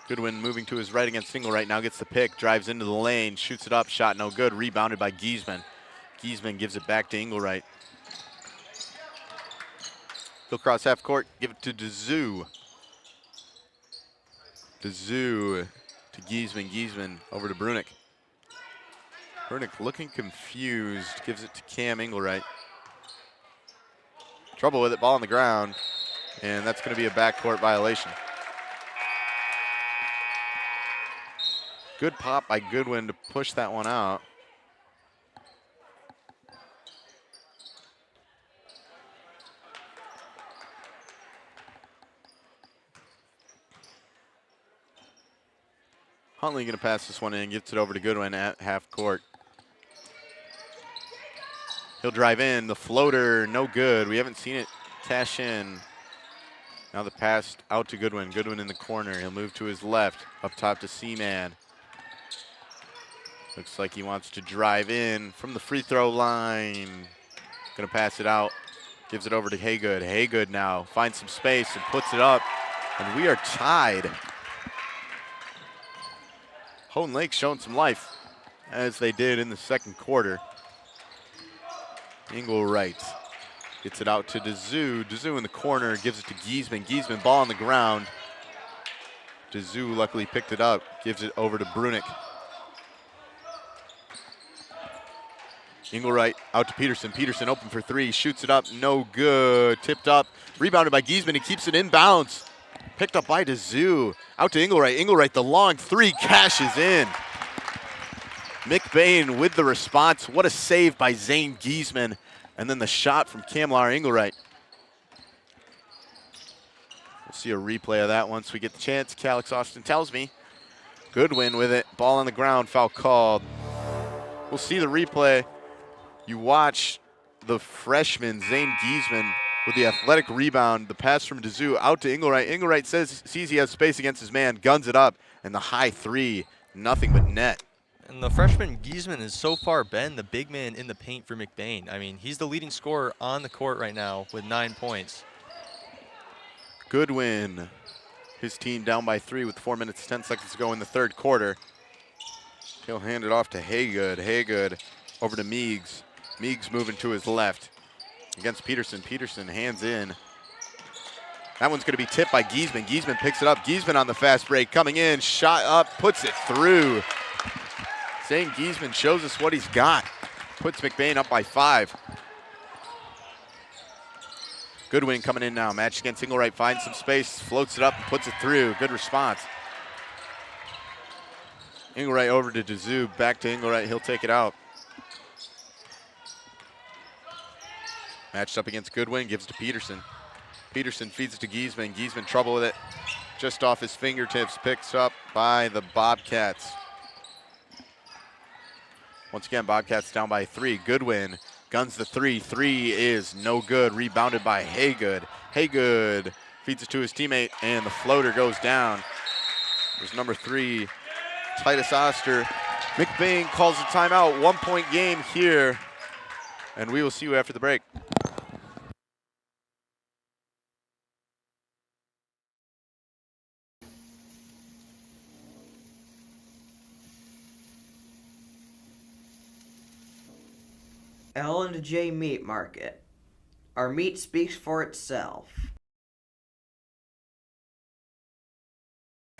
Goodwin moving to his right against Engelwright, now gets the pick, drives into the lane, shoots it up, shot no good, rebounded by Giesman. Giesman gives it back to Engelwright. He'll cross half court, give it to DeZoo. DeZoo to Giesman, Giesman over to Brunick. Brunick looking confused, gives it to Cam Engelwright. Trouble with it, ball on the ground, and that's going to be a backcourt violation. Good pop by Goodwin to push that one out. Huntley going to pass this one in, gets it over to Gvidon at half court. He'll drive in, the floater, no good. We haven't seen it cash in. Now the pass out to Gvidon. Gvidon in the corner. He'll move to his left, up top to Seaman. Looks like he wants to drive in from the free throw line. Gonna pass it out. Gives it over to Haygood. Haygood now finds some space and puts it up. And we are tied. Houghton Lake showing some life, as they did in the second quarter. Engelwright gets it out to Dezou. Dezou in the corner, gives it to Gvidon. Gvidon, ball on the ground. Dezou luckily picked it up, gives it over to Brunick. Engelwright out to Peterson. Peterson open for three, shoots it up, no good. Tipped up, rebounded by Gvidon. He keeps it inbounds. Picked up by Dezou. Out to Engelwright. Engelwright, the long three, cashes in. McBain with the response. What a save by Zane Gvidon. And then the shot from Kamlar Engelwright. We'll see a replay of that once we get the chance. Calix Austin tells me. Gvidon with it. Ball on the ground, foul called. We'll see the replay. You watch the freshman, Zane Gvidon, with the athletic rebound. The pass from Dezou out to Engelwright. Engelwright sees he has space against his man, guns it up, and the high three, nothing but net. And the freshman Gvidon has so far been the big man in the paint for McBain. I mean, he's the leading scorer on the court right now with 9 points. Gvidon, his team down by 3 with 4 minutes, 10 seconds to go in the third quarter. He'll hand it off to Haygood. Haygood over to Meigs. Meigs moving to his left against Peterson. Peterson hands in. That one's going to be tipped by Gvidon. Gvidon picks it up. Gvidon on the fast break, coming in, shot up, puts it through. Zane Gvidon shows us what he's got. Puts McBain up by 5. Gvidon coming in now. Match against Engelwright. Finds some space, floats it up, and puts it through. Good response. Engelwright over to Dezou. Back to Engelwright. He'll take it out. Matched up against Gvidon. Gives to Peterson. Peterson feeds it to Gvidon. Gvidon trouble with it. Just off his fingertips. Picks up by the Bobcats. Once again, Bobcats down by 3. Gvidon guns the 3. 3 is no good. Rebounded by Haygood. Haygood feeds it to his teammate, and the floater goes down. There's number 3, Titus Oster. McBain calls the timeout. 1-point game here, and we will see you after the break. L&J Meat Market. Our meat speaks for itself.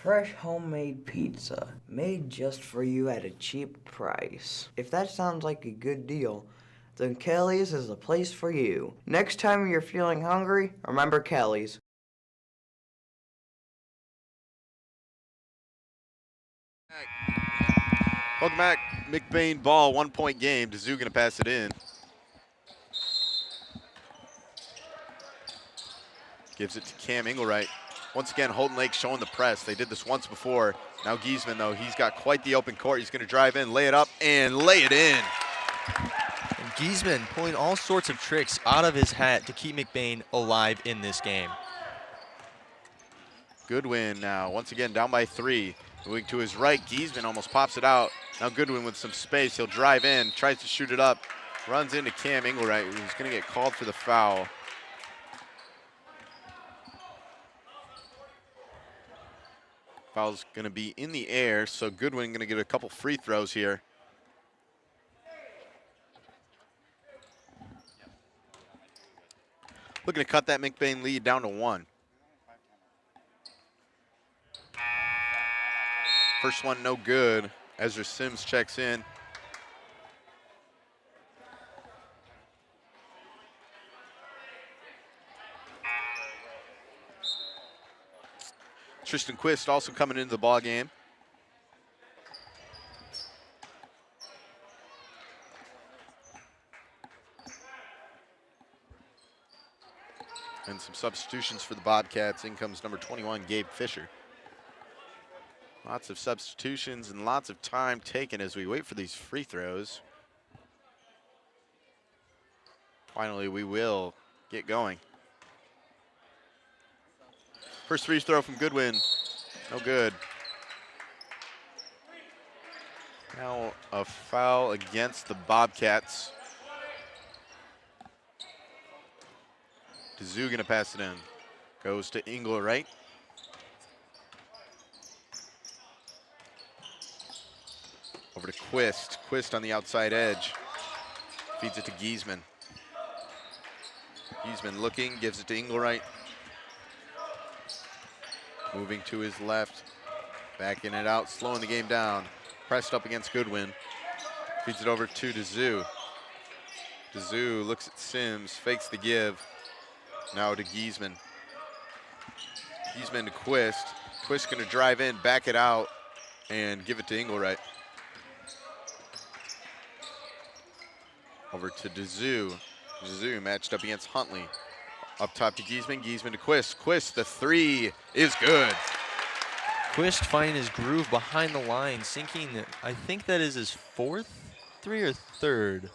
Fresh homemade pizza, made just for you at a cheap price. If that sounds like a good deal, then Kelly's is the place for you. Next time you're feeling hungry, remember Kelly's. Welcome back. McBain ball, 1-point game. Dezou gonna pass it in. Gives it to Cam Engelwright. Once again, Houghton Lake showing the press. They did this once before. Now Gvidon, though, he's got quite the open court. He's gonna drive in, lay it up, and lay it in. And Gvidon pulling all sorts of tricks out of his hat to keep McBain alive in this game. Gvidon now, once again, down by 3. Moving to his right, Gvidon almost pops it out. Now Gvidon with some space. He'll drive in, tries to shoot it up, runs into Cam Engelwright, who's going to get called for the foul. Foul's going to be in the air, so Gvidon going to get a couple free throws here. Looking to cut that McBain lead down to 1. First one no good. Ezra Sims checks in. Tristan Quist also coming into the ball game. And some substitutions for the Bobcats. In comes number 21, Gabe Fisher. Lots of substitutions and lots of time taken as we wait for these free throws. Finally, we will get going. First free throw from Gvidon. No good. Now a foul against the Bobcats. Dazoo gonna pass it in. Goes to Engelwright. Over to Quist. Quist on the outside edge. Feeds it to Giesman. Giesman looking, gives it to Engelwright. Moving to his left. Backing it out, slowing the game down. Pressed up against Gvidon. Feeds it over to Dazoo. Dazoo looks at Sims, fakes the give. Now to Giesman. Giesman to Quist. Quist gonna drive in, back it out, and give it to Engelwright. Over to Dazoo. Dazoo matched up against Huntley. Up top to Giesman. Giesman to Quist. Quist, the three is good. Quist finding his groove behind the line, sinking, I think that is his fourth three or third.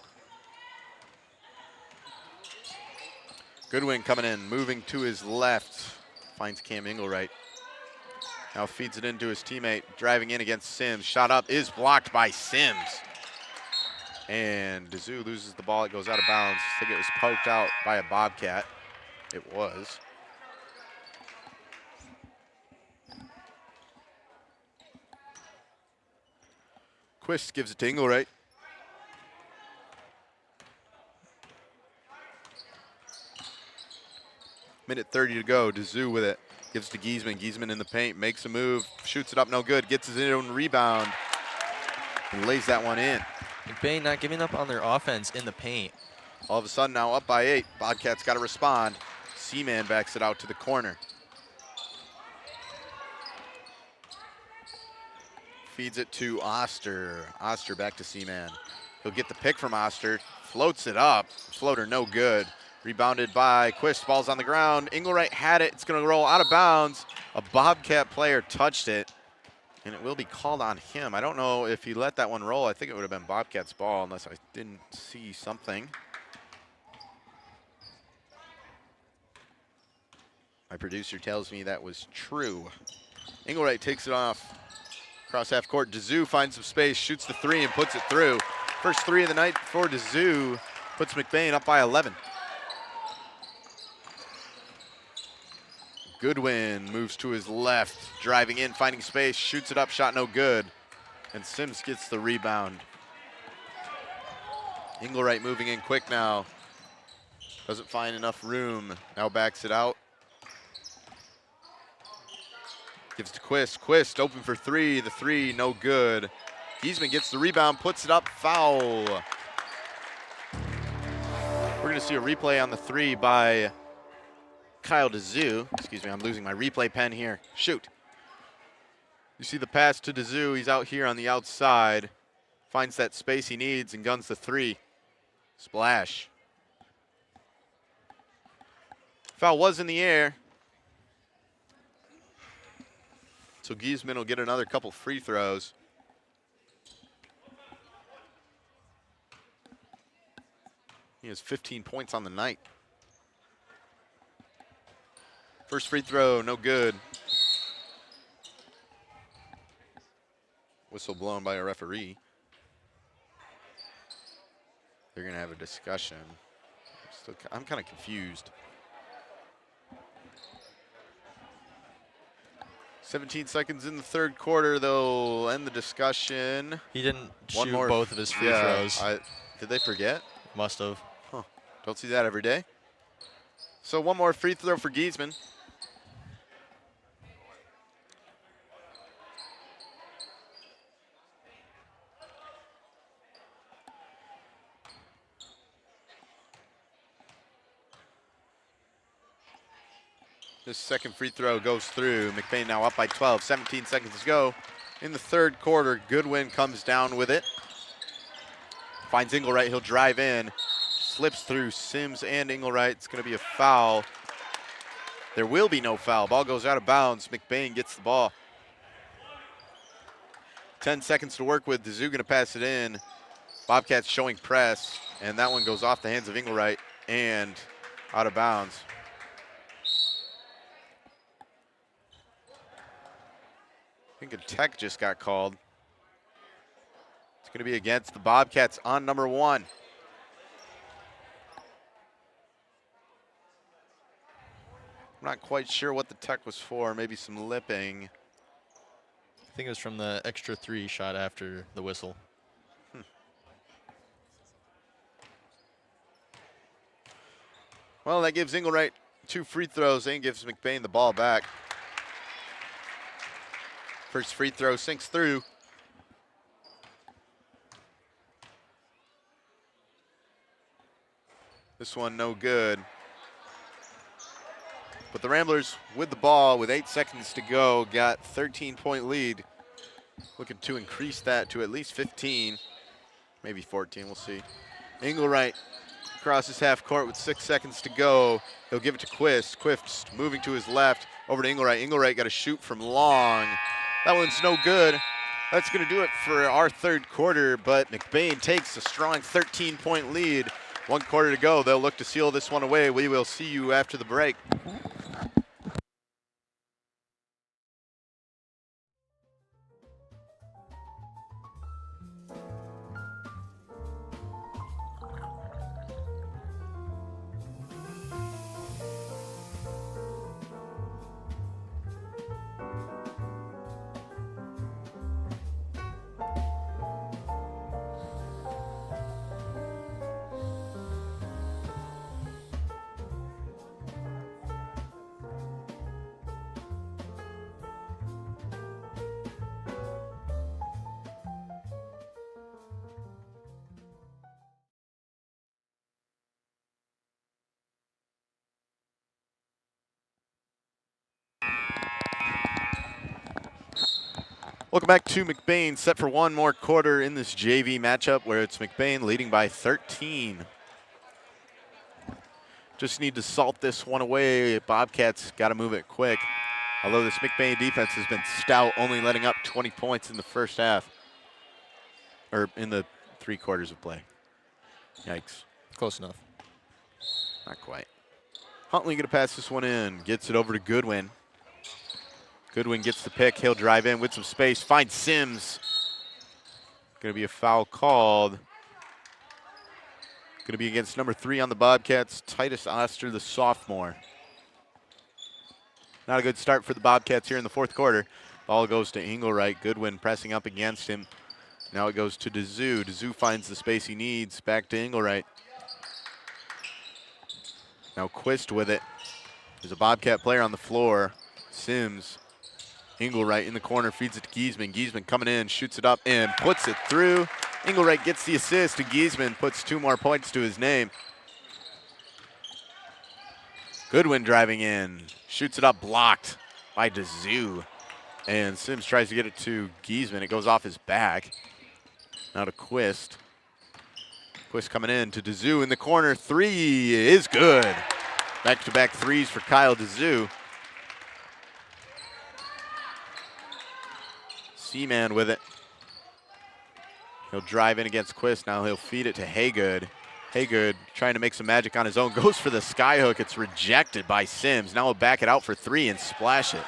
Gvidon coming in, moving to his left. Finds Cam Engelwright. Now feeds it into his teammate, driving in against Sims. Shot up is blocked by Sims. And Dazoo loses the ball, it goes out of bounds. I think it was poked out by a Bobcat. It was. Quist gives it to Engelwright. Minute 30 to go. Dazoo with it. Gives it to Giesman. Giesman in the paint. Makes a move. Shoots it up. No good. Gets his own rebound. And lays that one in. McBain not giving up on their offense in the paint. All of a sudden now up by 8. Bobcats got to respond. Seaman backs it out to the corner. Feeds it to Oster. Oster back to Seaman. He'll get the pick from Oster. Floats it up. Floater no good. Rebounded by Quist. Ball's on the ground. Engelwright had it. It's going to roll out of bounds. A Bobcat player touched it. And it will be called on him. I don't know if he let that one roll. I think it would have been Bobcat's ball unless I didn't see something. My producer tells me that was true. Engelwright takes it off. Across half court, Dazoo finds some space, shoots the three and puts it through. First three of the night for Dazoo puts McBain up by 11. Gvidon moves to his left, driving in, finding space, shoots it up, shot no good. And Sims gets the rebound. Engelwright moving in quick now. Doesn't find enough room, now backs it out. Gives to Quist. Quist open for three. The three, no good. Giesman gets the rebound, puts it up, foul. We're going to see a replay on the three by Kyle Dazoo. Excuse me, I'm losing my replay pen here. Shoot. You see the pass to Dazoo. He's out here on the outside. Finds that space he needs and guns the three. Splash. Foul was in the air. So Giesman will get another couple free throws. He has 15 points on the night. First free throw, no good. Whistle blown by a referee. They're going to have a discussion. I'm kind of confused. 17 seconds in the third quarter, they'll end the discussion. He didn't shoot both of his free throws. Did they forget? Must have. Huh. Don't see that every day. So one more free throw for Giesman. This second free throw goes through. McBain now up by 12, 17 seconds to go. In the third quarter, Gvidon comes down with it. Finds Engelwright, he'll drive in. Slips through Sims and Engelwright. It's going to be a foul. There will be no foul. Ball goes out of bounds. McBain gets the ball. 10 seconds to work with. Dazoo going to pass it in. Bobcats showing press, and that one goes off the hands of Engelwright and out of bounds. I think a tech just got called. It's going to be against the Bobcats on number 1. I'm not quite sure what the tech was for. Maybe some lipping. I think it was from the extra 3 shot after the whistle. Well, that gives Engelwright 2 free throws and gives McBain the ball back. First free throw sinks through. This one no good. But the Ramblers with the ball with 8 seconds to go got 13-point lead. Looking to increase that to at least 15, maybe 14, we'll see. Engelwright crosses half court with 6 seconds to go. He'll give it to Quist. Quist moving to his left over to Engelwright. Engelwright got to shoot from long. That one's no good. That's going to do it for our third quarter, but McBain takes a strong 13-point lead. 1 quarter to go. They'll look to seal this one away. We will see you after the break. Welcome back to McBain, set for one more quarter in this JV matchup where it's McBain leading by 13. Just need to salt this one away. Bobcats got to move it quick. Although this McBain defense has been stout, only letting up 20 points in the first half. Or in the 3 quarters of play. Yikes. Close enough. Not quite. Huntley going to pass this one in. Gets it over to Gvidon. Gvidon gets the pick. He'll drive in with some space. Finds Sims. Going to be a foul called. Going to be against number 3 on the Bobcats, Titus Oster, the sophomore. Not a good start for the Bobcats here in the 4th quarter. Ball goes to Engelwright. Gvidon pressing up against him. Now it goes to Dazoo. Dazoo finds the space he needs. Back to Engelwright. Now Quist with it. There's a Bobcat player on the floor. Sims. Engelwright in the corner, feeds it to Giesman. Giesman coming in, shoots it up and puts it through. Engelwright gets the assist, and Giesman puts 2 more points to his name. Gvidon driving in, shoots it up, blocked by Dazoo. And Sims tries to get it to Giesman. It goes off his back. Now to Quist. Quist coming in to Dazoo in the corner. 3 is good. Back-to-back threes for Kyle Dazoo. Seaman with it. He'll drive in against Quist. Now he'll feed it to Haygood. Haygood trying to make some magic on his own. Goes for the skyhook. It's rejected by Sims. Now he'll back it out for 3 and splash it.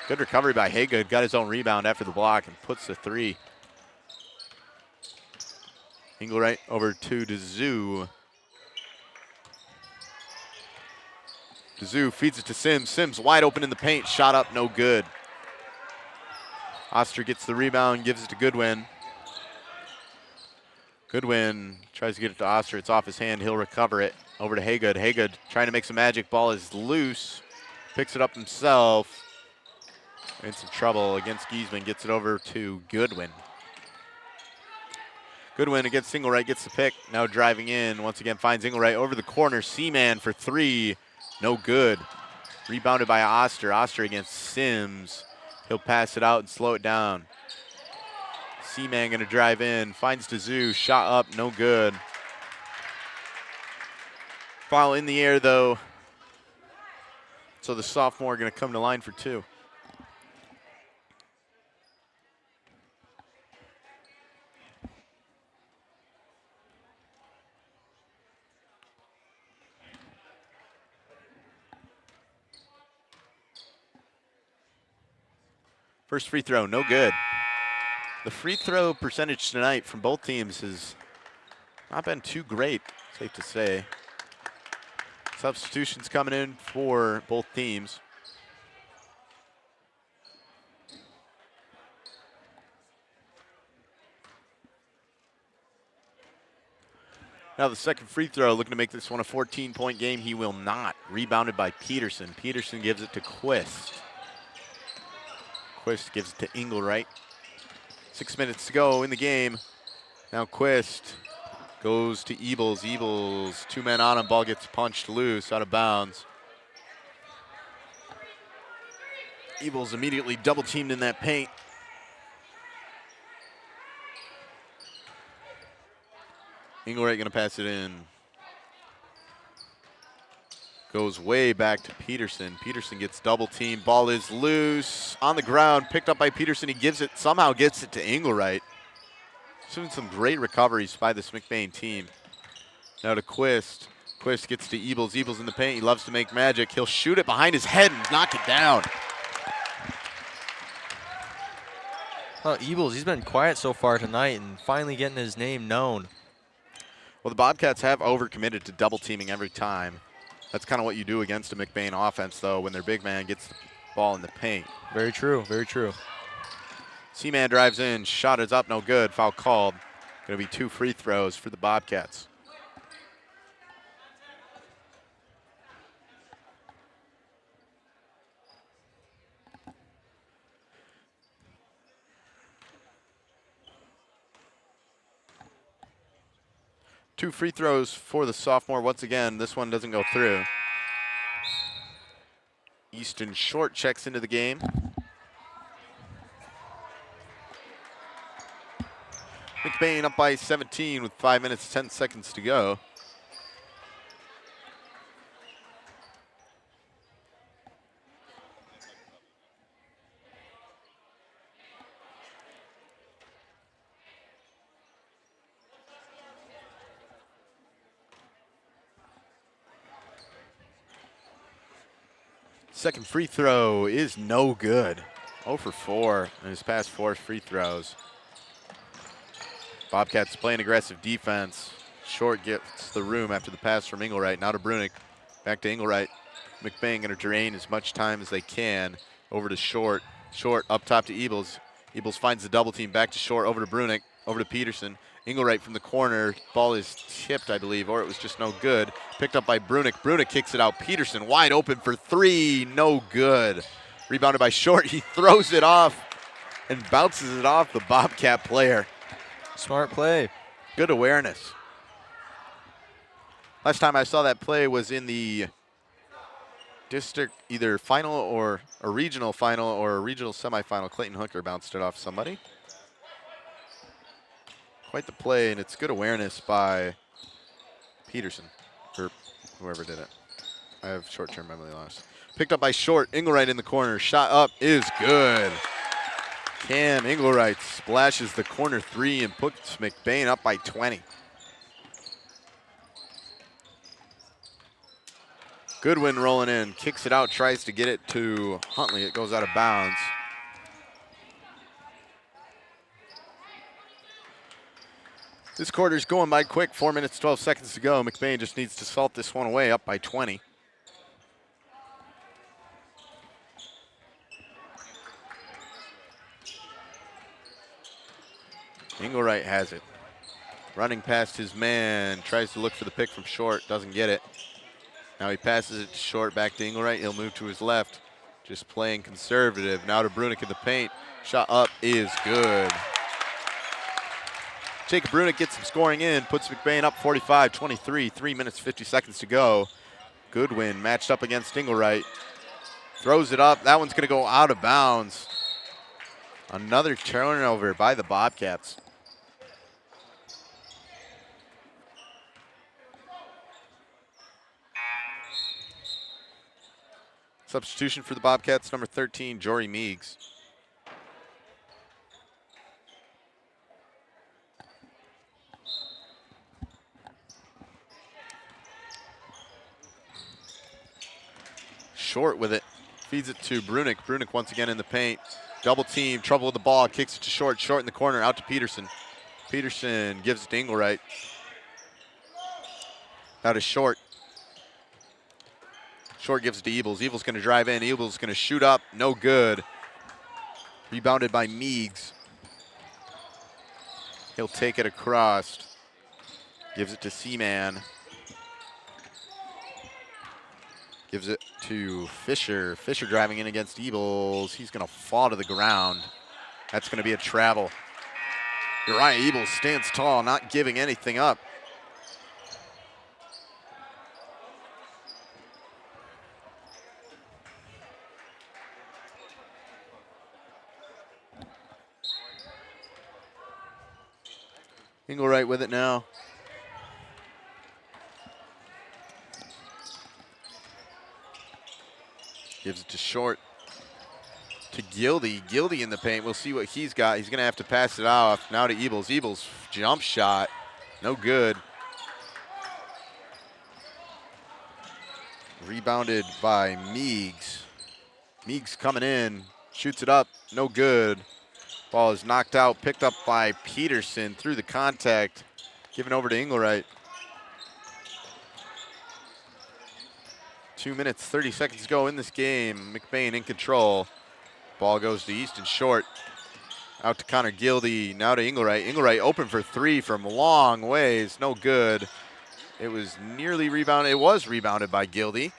Good recovery by Haygood. Got his own rebound after the block and puts the 3. Engelwright over to Dazoo. Dazoo feeds it to Sims. Sims wide open in the paint. Shot up, no good. Oster gets the rebound, gives it to Gvidon. Gvidon tries to get it to Oster. It's off his hand. He'll recover it. Over to Haygood. Haygood trying to make some magic. Ball is loose. Picks it up himself. In some trouble against Giesman. Gets it over to Gvidon. Gvidon against Engelwright. Gets the pick. Now driving in. Once again finds Engelwright over the corner. Seaman for 3. No good. Rebounded by Oster. Oster against Sims. He'll pass it out and slow it down. Seaman going to drive in. Finds Dazoo. Shot up. No good. Foul in the air, though. So the sophomore going to come to line for 2. First free throw, no good. The free throw percentage tonight from both teams has not been too great, safe to say. Substitutions coming in for both teams. Now the second free throw, looking to make this one a 14-point game. He will not. Rebounded by Peterson. Peterson gives it to Quist. Quist gives it to Engelwright. 6 minutes to go in the game. Now Quist goes to Ebels. Ebels, 2 men on him. Ball gets punched loose, out of bounds. Ebels immediately double teamed in that paint. Engelwright gonna pass it in. Goes way back to Peterson. Peterson gets double teamed. Ball is loose on the ground, picked up by Peterson. He somehow gets it to Engelwright. Doing some great recoveries by this McBain team. Now to Quist. Quist gets to Ebels. Ebels in the paint. He loves to make magic. He'll shoot it behind his head and knock it down. Oh, Ebels, he's been quiet so far tonight and finally getting his name known. Well, the Bobcats have overcommitted to double teaming every time. That's kind of what you do against a McBain offense, though, when their big man gets the ball in the paint. Very true, very true. C-Man drives in, shot is up, no good, foul called. Going to be 2 free throws for the Bobcats. Two free throws for the sophomore. Once again, this one doesn't go through. Easton Short checks into the game. McBain up by 17 with 5 minutes, 10 seconds to go. Second free throw is no good. 0 for 4 in his past 4 free throws. Bobcats playing aggressive defense. Short gets the room after the pass from Engelwright. Now to Brunick. Back to Engelwright. McBain going to drain as much time as they can. Over to Short. Short up top to Ebels. Ebels finds the double team. Back to Short. Over to Brunick. Over to Peterson. Engelwright from the corner. Ball is tipped, I believe, or it was just no good. Picked up by Brunick. Brunick kicks it out. Peterson wide open for 3. No good. Rebounded by Short. He throws it off and bounces it off the Bobcat player. Smart play. Good awareness. Last time I saw that play was in the district, either final or a regional final or a regional semifinal. Clayton Hooker bounced it off somebody. Quite the play, and it's good awareness by Peterson, or whoever did it. I have short-term memory loss. Picked up by Short. Engelwright in the corner. Shot up is good. Cam Engelwright splashes the corner 3 and puts McBain up by 20. Goodwin rolling in, kicks it out, tries to get it to Huntley. It goes out of bounds. This quarter's going by quick, 4 minutes, 12 seconds to go. McBain just needs to salt this one away, up by 20. Engelwright has it. Running past his man, tries to look for the pick from Short, doesn't get it. Now he passes it to Short, back to Engelwright. He'll move to his left, just playing conservative. Now to Brunick in the paint. Shot up is good. Jacob Brunick gets some scoring in, puts McBain up 45-23, 3 minutes, 50 seconds to go. Goodwin matched up against Engelwright. Throws it up. That one's going to go out of bounds. Another turnover by the Bobcats. Substitution for the Bobcats, number 13, Jory Meeks. Short with it, feeds it to Brunick. Brunick once again in the paint. Double team, trouble with the ball, kicks it to Short. Short in the corner, out to Peterson. Peterson gives it to Engelwright. Out to Short. Short gives it to Ebels. Ebels going to drive in. Ebels going to shoot up. No good. Rebounded by Meigs. He'll take it across. Gives it to Seaman. Gives it to Fisher. Fisher driving in against Ebels. He's going to fall to the ground. That's going to be a travel. Uriah Ebels stands tall, not giving anything up. Engelwright with it now. Gives it to Short. To Gildy. Gildy in the paint. We'll see what he's got. He's going to have to pass it off. Now to Ebels. Ebels jump shot. No good. Rebounded by Meigs. Meigs coming in. Shoots it up. No good. Ball is knocked out. Picked up by Peterson through the contact. Given over to Engelwright. 2 minutes, 30 seconds to go in this game. McBain in control. Ball goes to Easton Short. Out to Connor Gildy. Now to Engelwright. Engelwright open for three from long ways. No good. It was nearly rebounded. It was rebounded by Gildy.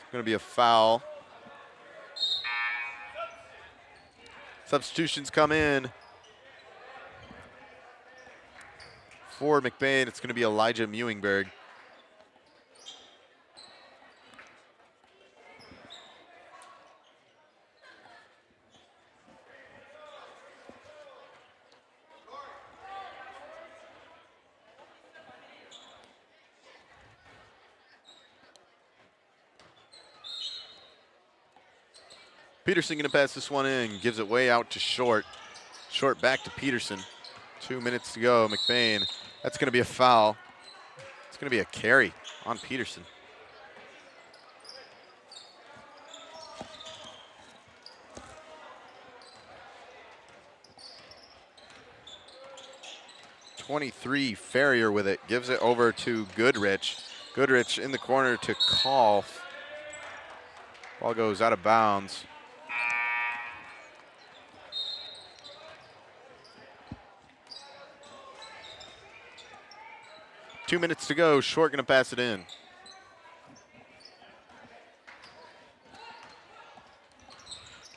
It's going to be a foul. Substitutions come in. For McBain, it's going to be Elijah Mewingberg. Peterson going to pass this one in, gives it way out to Short. Short back to Peterson. 2 minutes to go. McBain. That's going to be a foul. It's going to be a carry on Peterson. .23 Ferrier with it. Gives it over to Goodrich. Goodrich in the corner to Kolf. Ball goes out of bounds. .2 minutes to go. Short going to pass it in.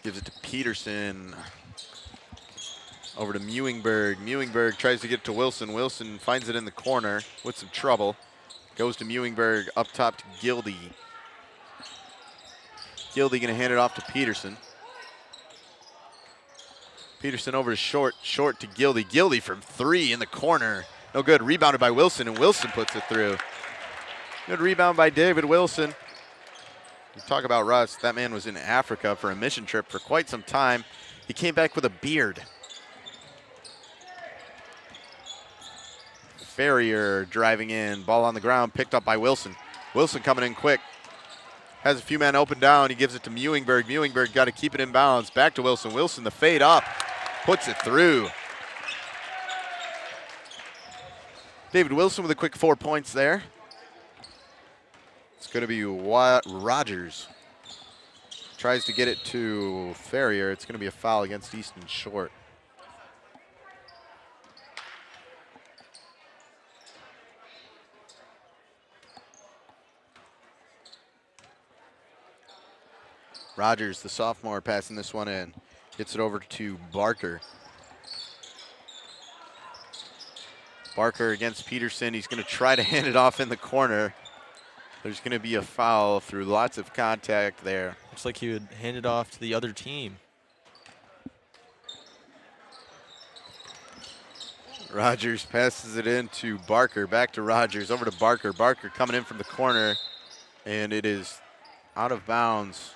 Gives it to Peterson. Over to Mewingberg. Mewingberg tries to get to Wilson. Wilson finds it in the corner with some trouble. Goes to Mewingberg up top to Gildy. Gildy going to hand it off to Peterson. Peterson over to Short. Short to Gildy. Gildy from three in the corner. No good. Rebounded by Wilson, and Wilson puts it through. Good rebound by David Wilson. You talk about Russ. That man was in Africa for a mission trip for quite some time. He came back with a beard. Ferrier driving in. Ball on the ground, picked up by Wilson. Wilson coming in quick. Has a few men open down. He gives it to Mewingberg. Mewingberg got to keep it in bounds. Back to Wilson. Wilson, the fade up. Puts it through. David Wilson with a quick 4 points there. It's going to be Rogers. Tries to get it to Ferrier. It's going to be a foul against Easton Short. Rogers, the sophomore, passing this one in. Gets it over to Barker. Barker against Peterson. He's going to try to hand it off in the corner. There's going to be a foul through lots of contact there. Looks like he would hand it off to the other team. Rogers passes it in to Barker. Back to Rogers. Over to Barker. Barker coming in from the corner. And it is out of bounds.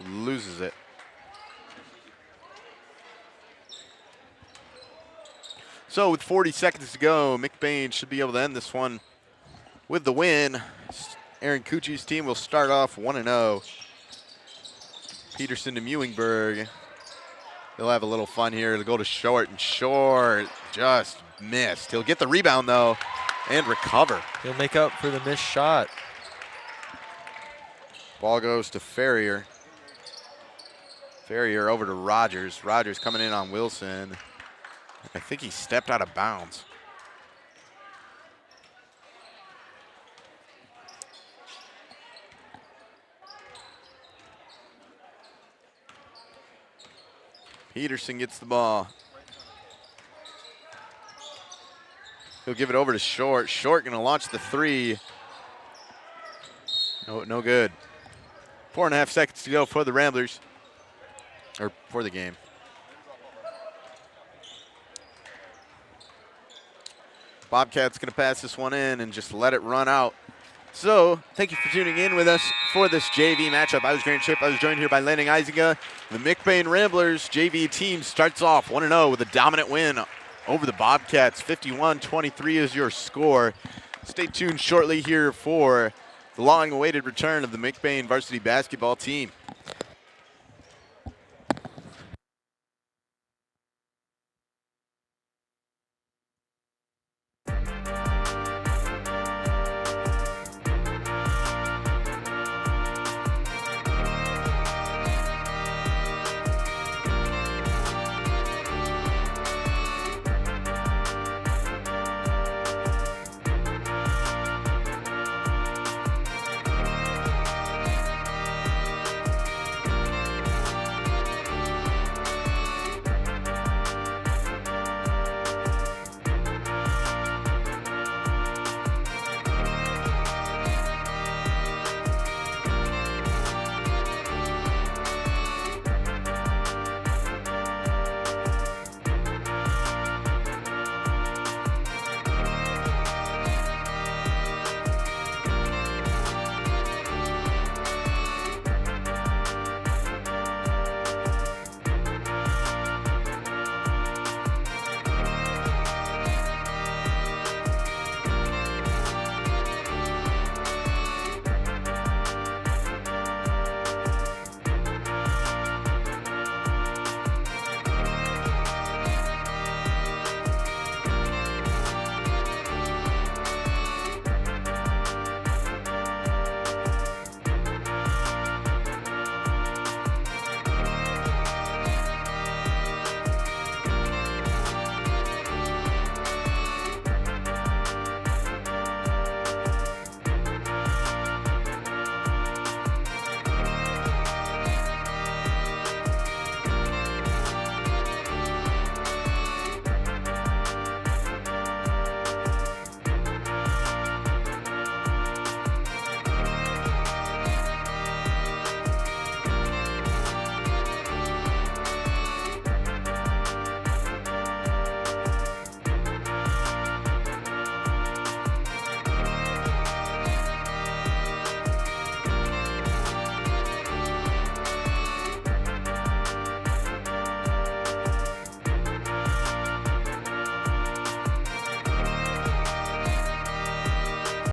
Loses it. So with 40 seconds to go, McBain should be able to end this one with the win. Aaron Cucci's team will start off 1-0. Peterson to Mewingberg. They'll have a little fun here. They'll go to Short, and Short just missed. He'll get the rebound, though, and recover. He'll make up for the missed shot. Ball goes to Ferrier. Ferrier over to Rogers. Rogers coming in on Wilson. I think he stepped out of bounds. Peterson gets the ball. He'll give it over to Short. Short gonna launch the three. No good. 4.5 seconds to go for the Ramblers, or for the game. Bobcats gonna pass this one in and just let it run out. So, thank you for tuning in with us for this JV matchup. I was Grant Chip. I was joined here by Landon Isinger. The McBain Ramblers JV team starts off 1-0 with a dominant win over the Bobcats. 51-23 is your score. Stay tuned shortly here for the long-awaited return of the McBain varsity basketball team.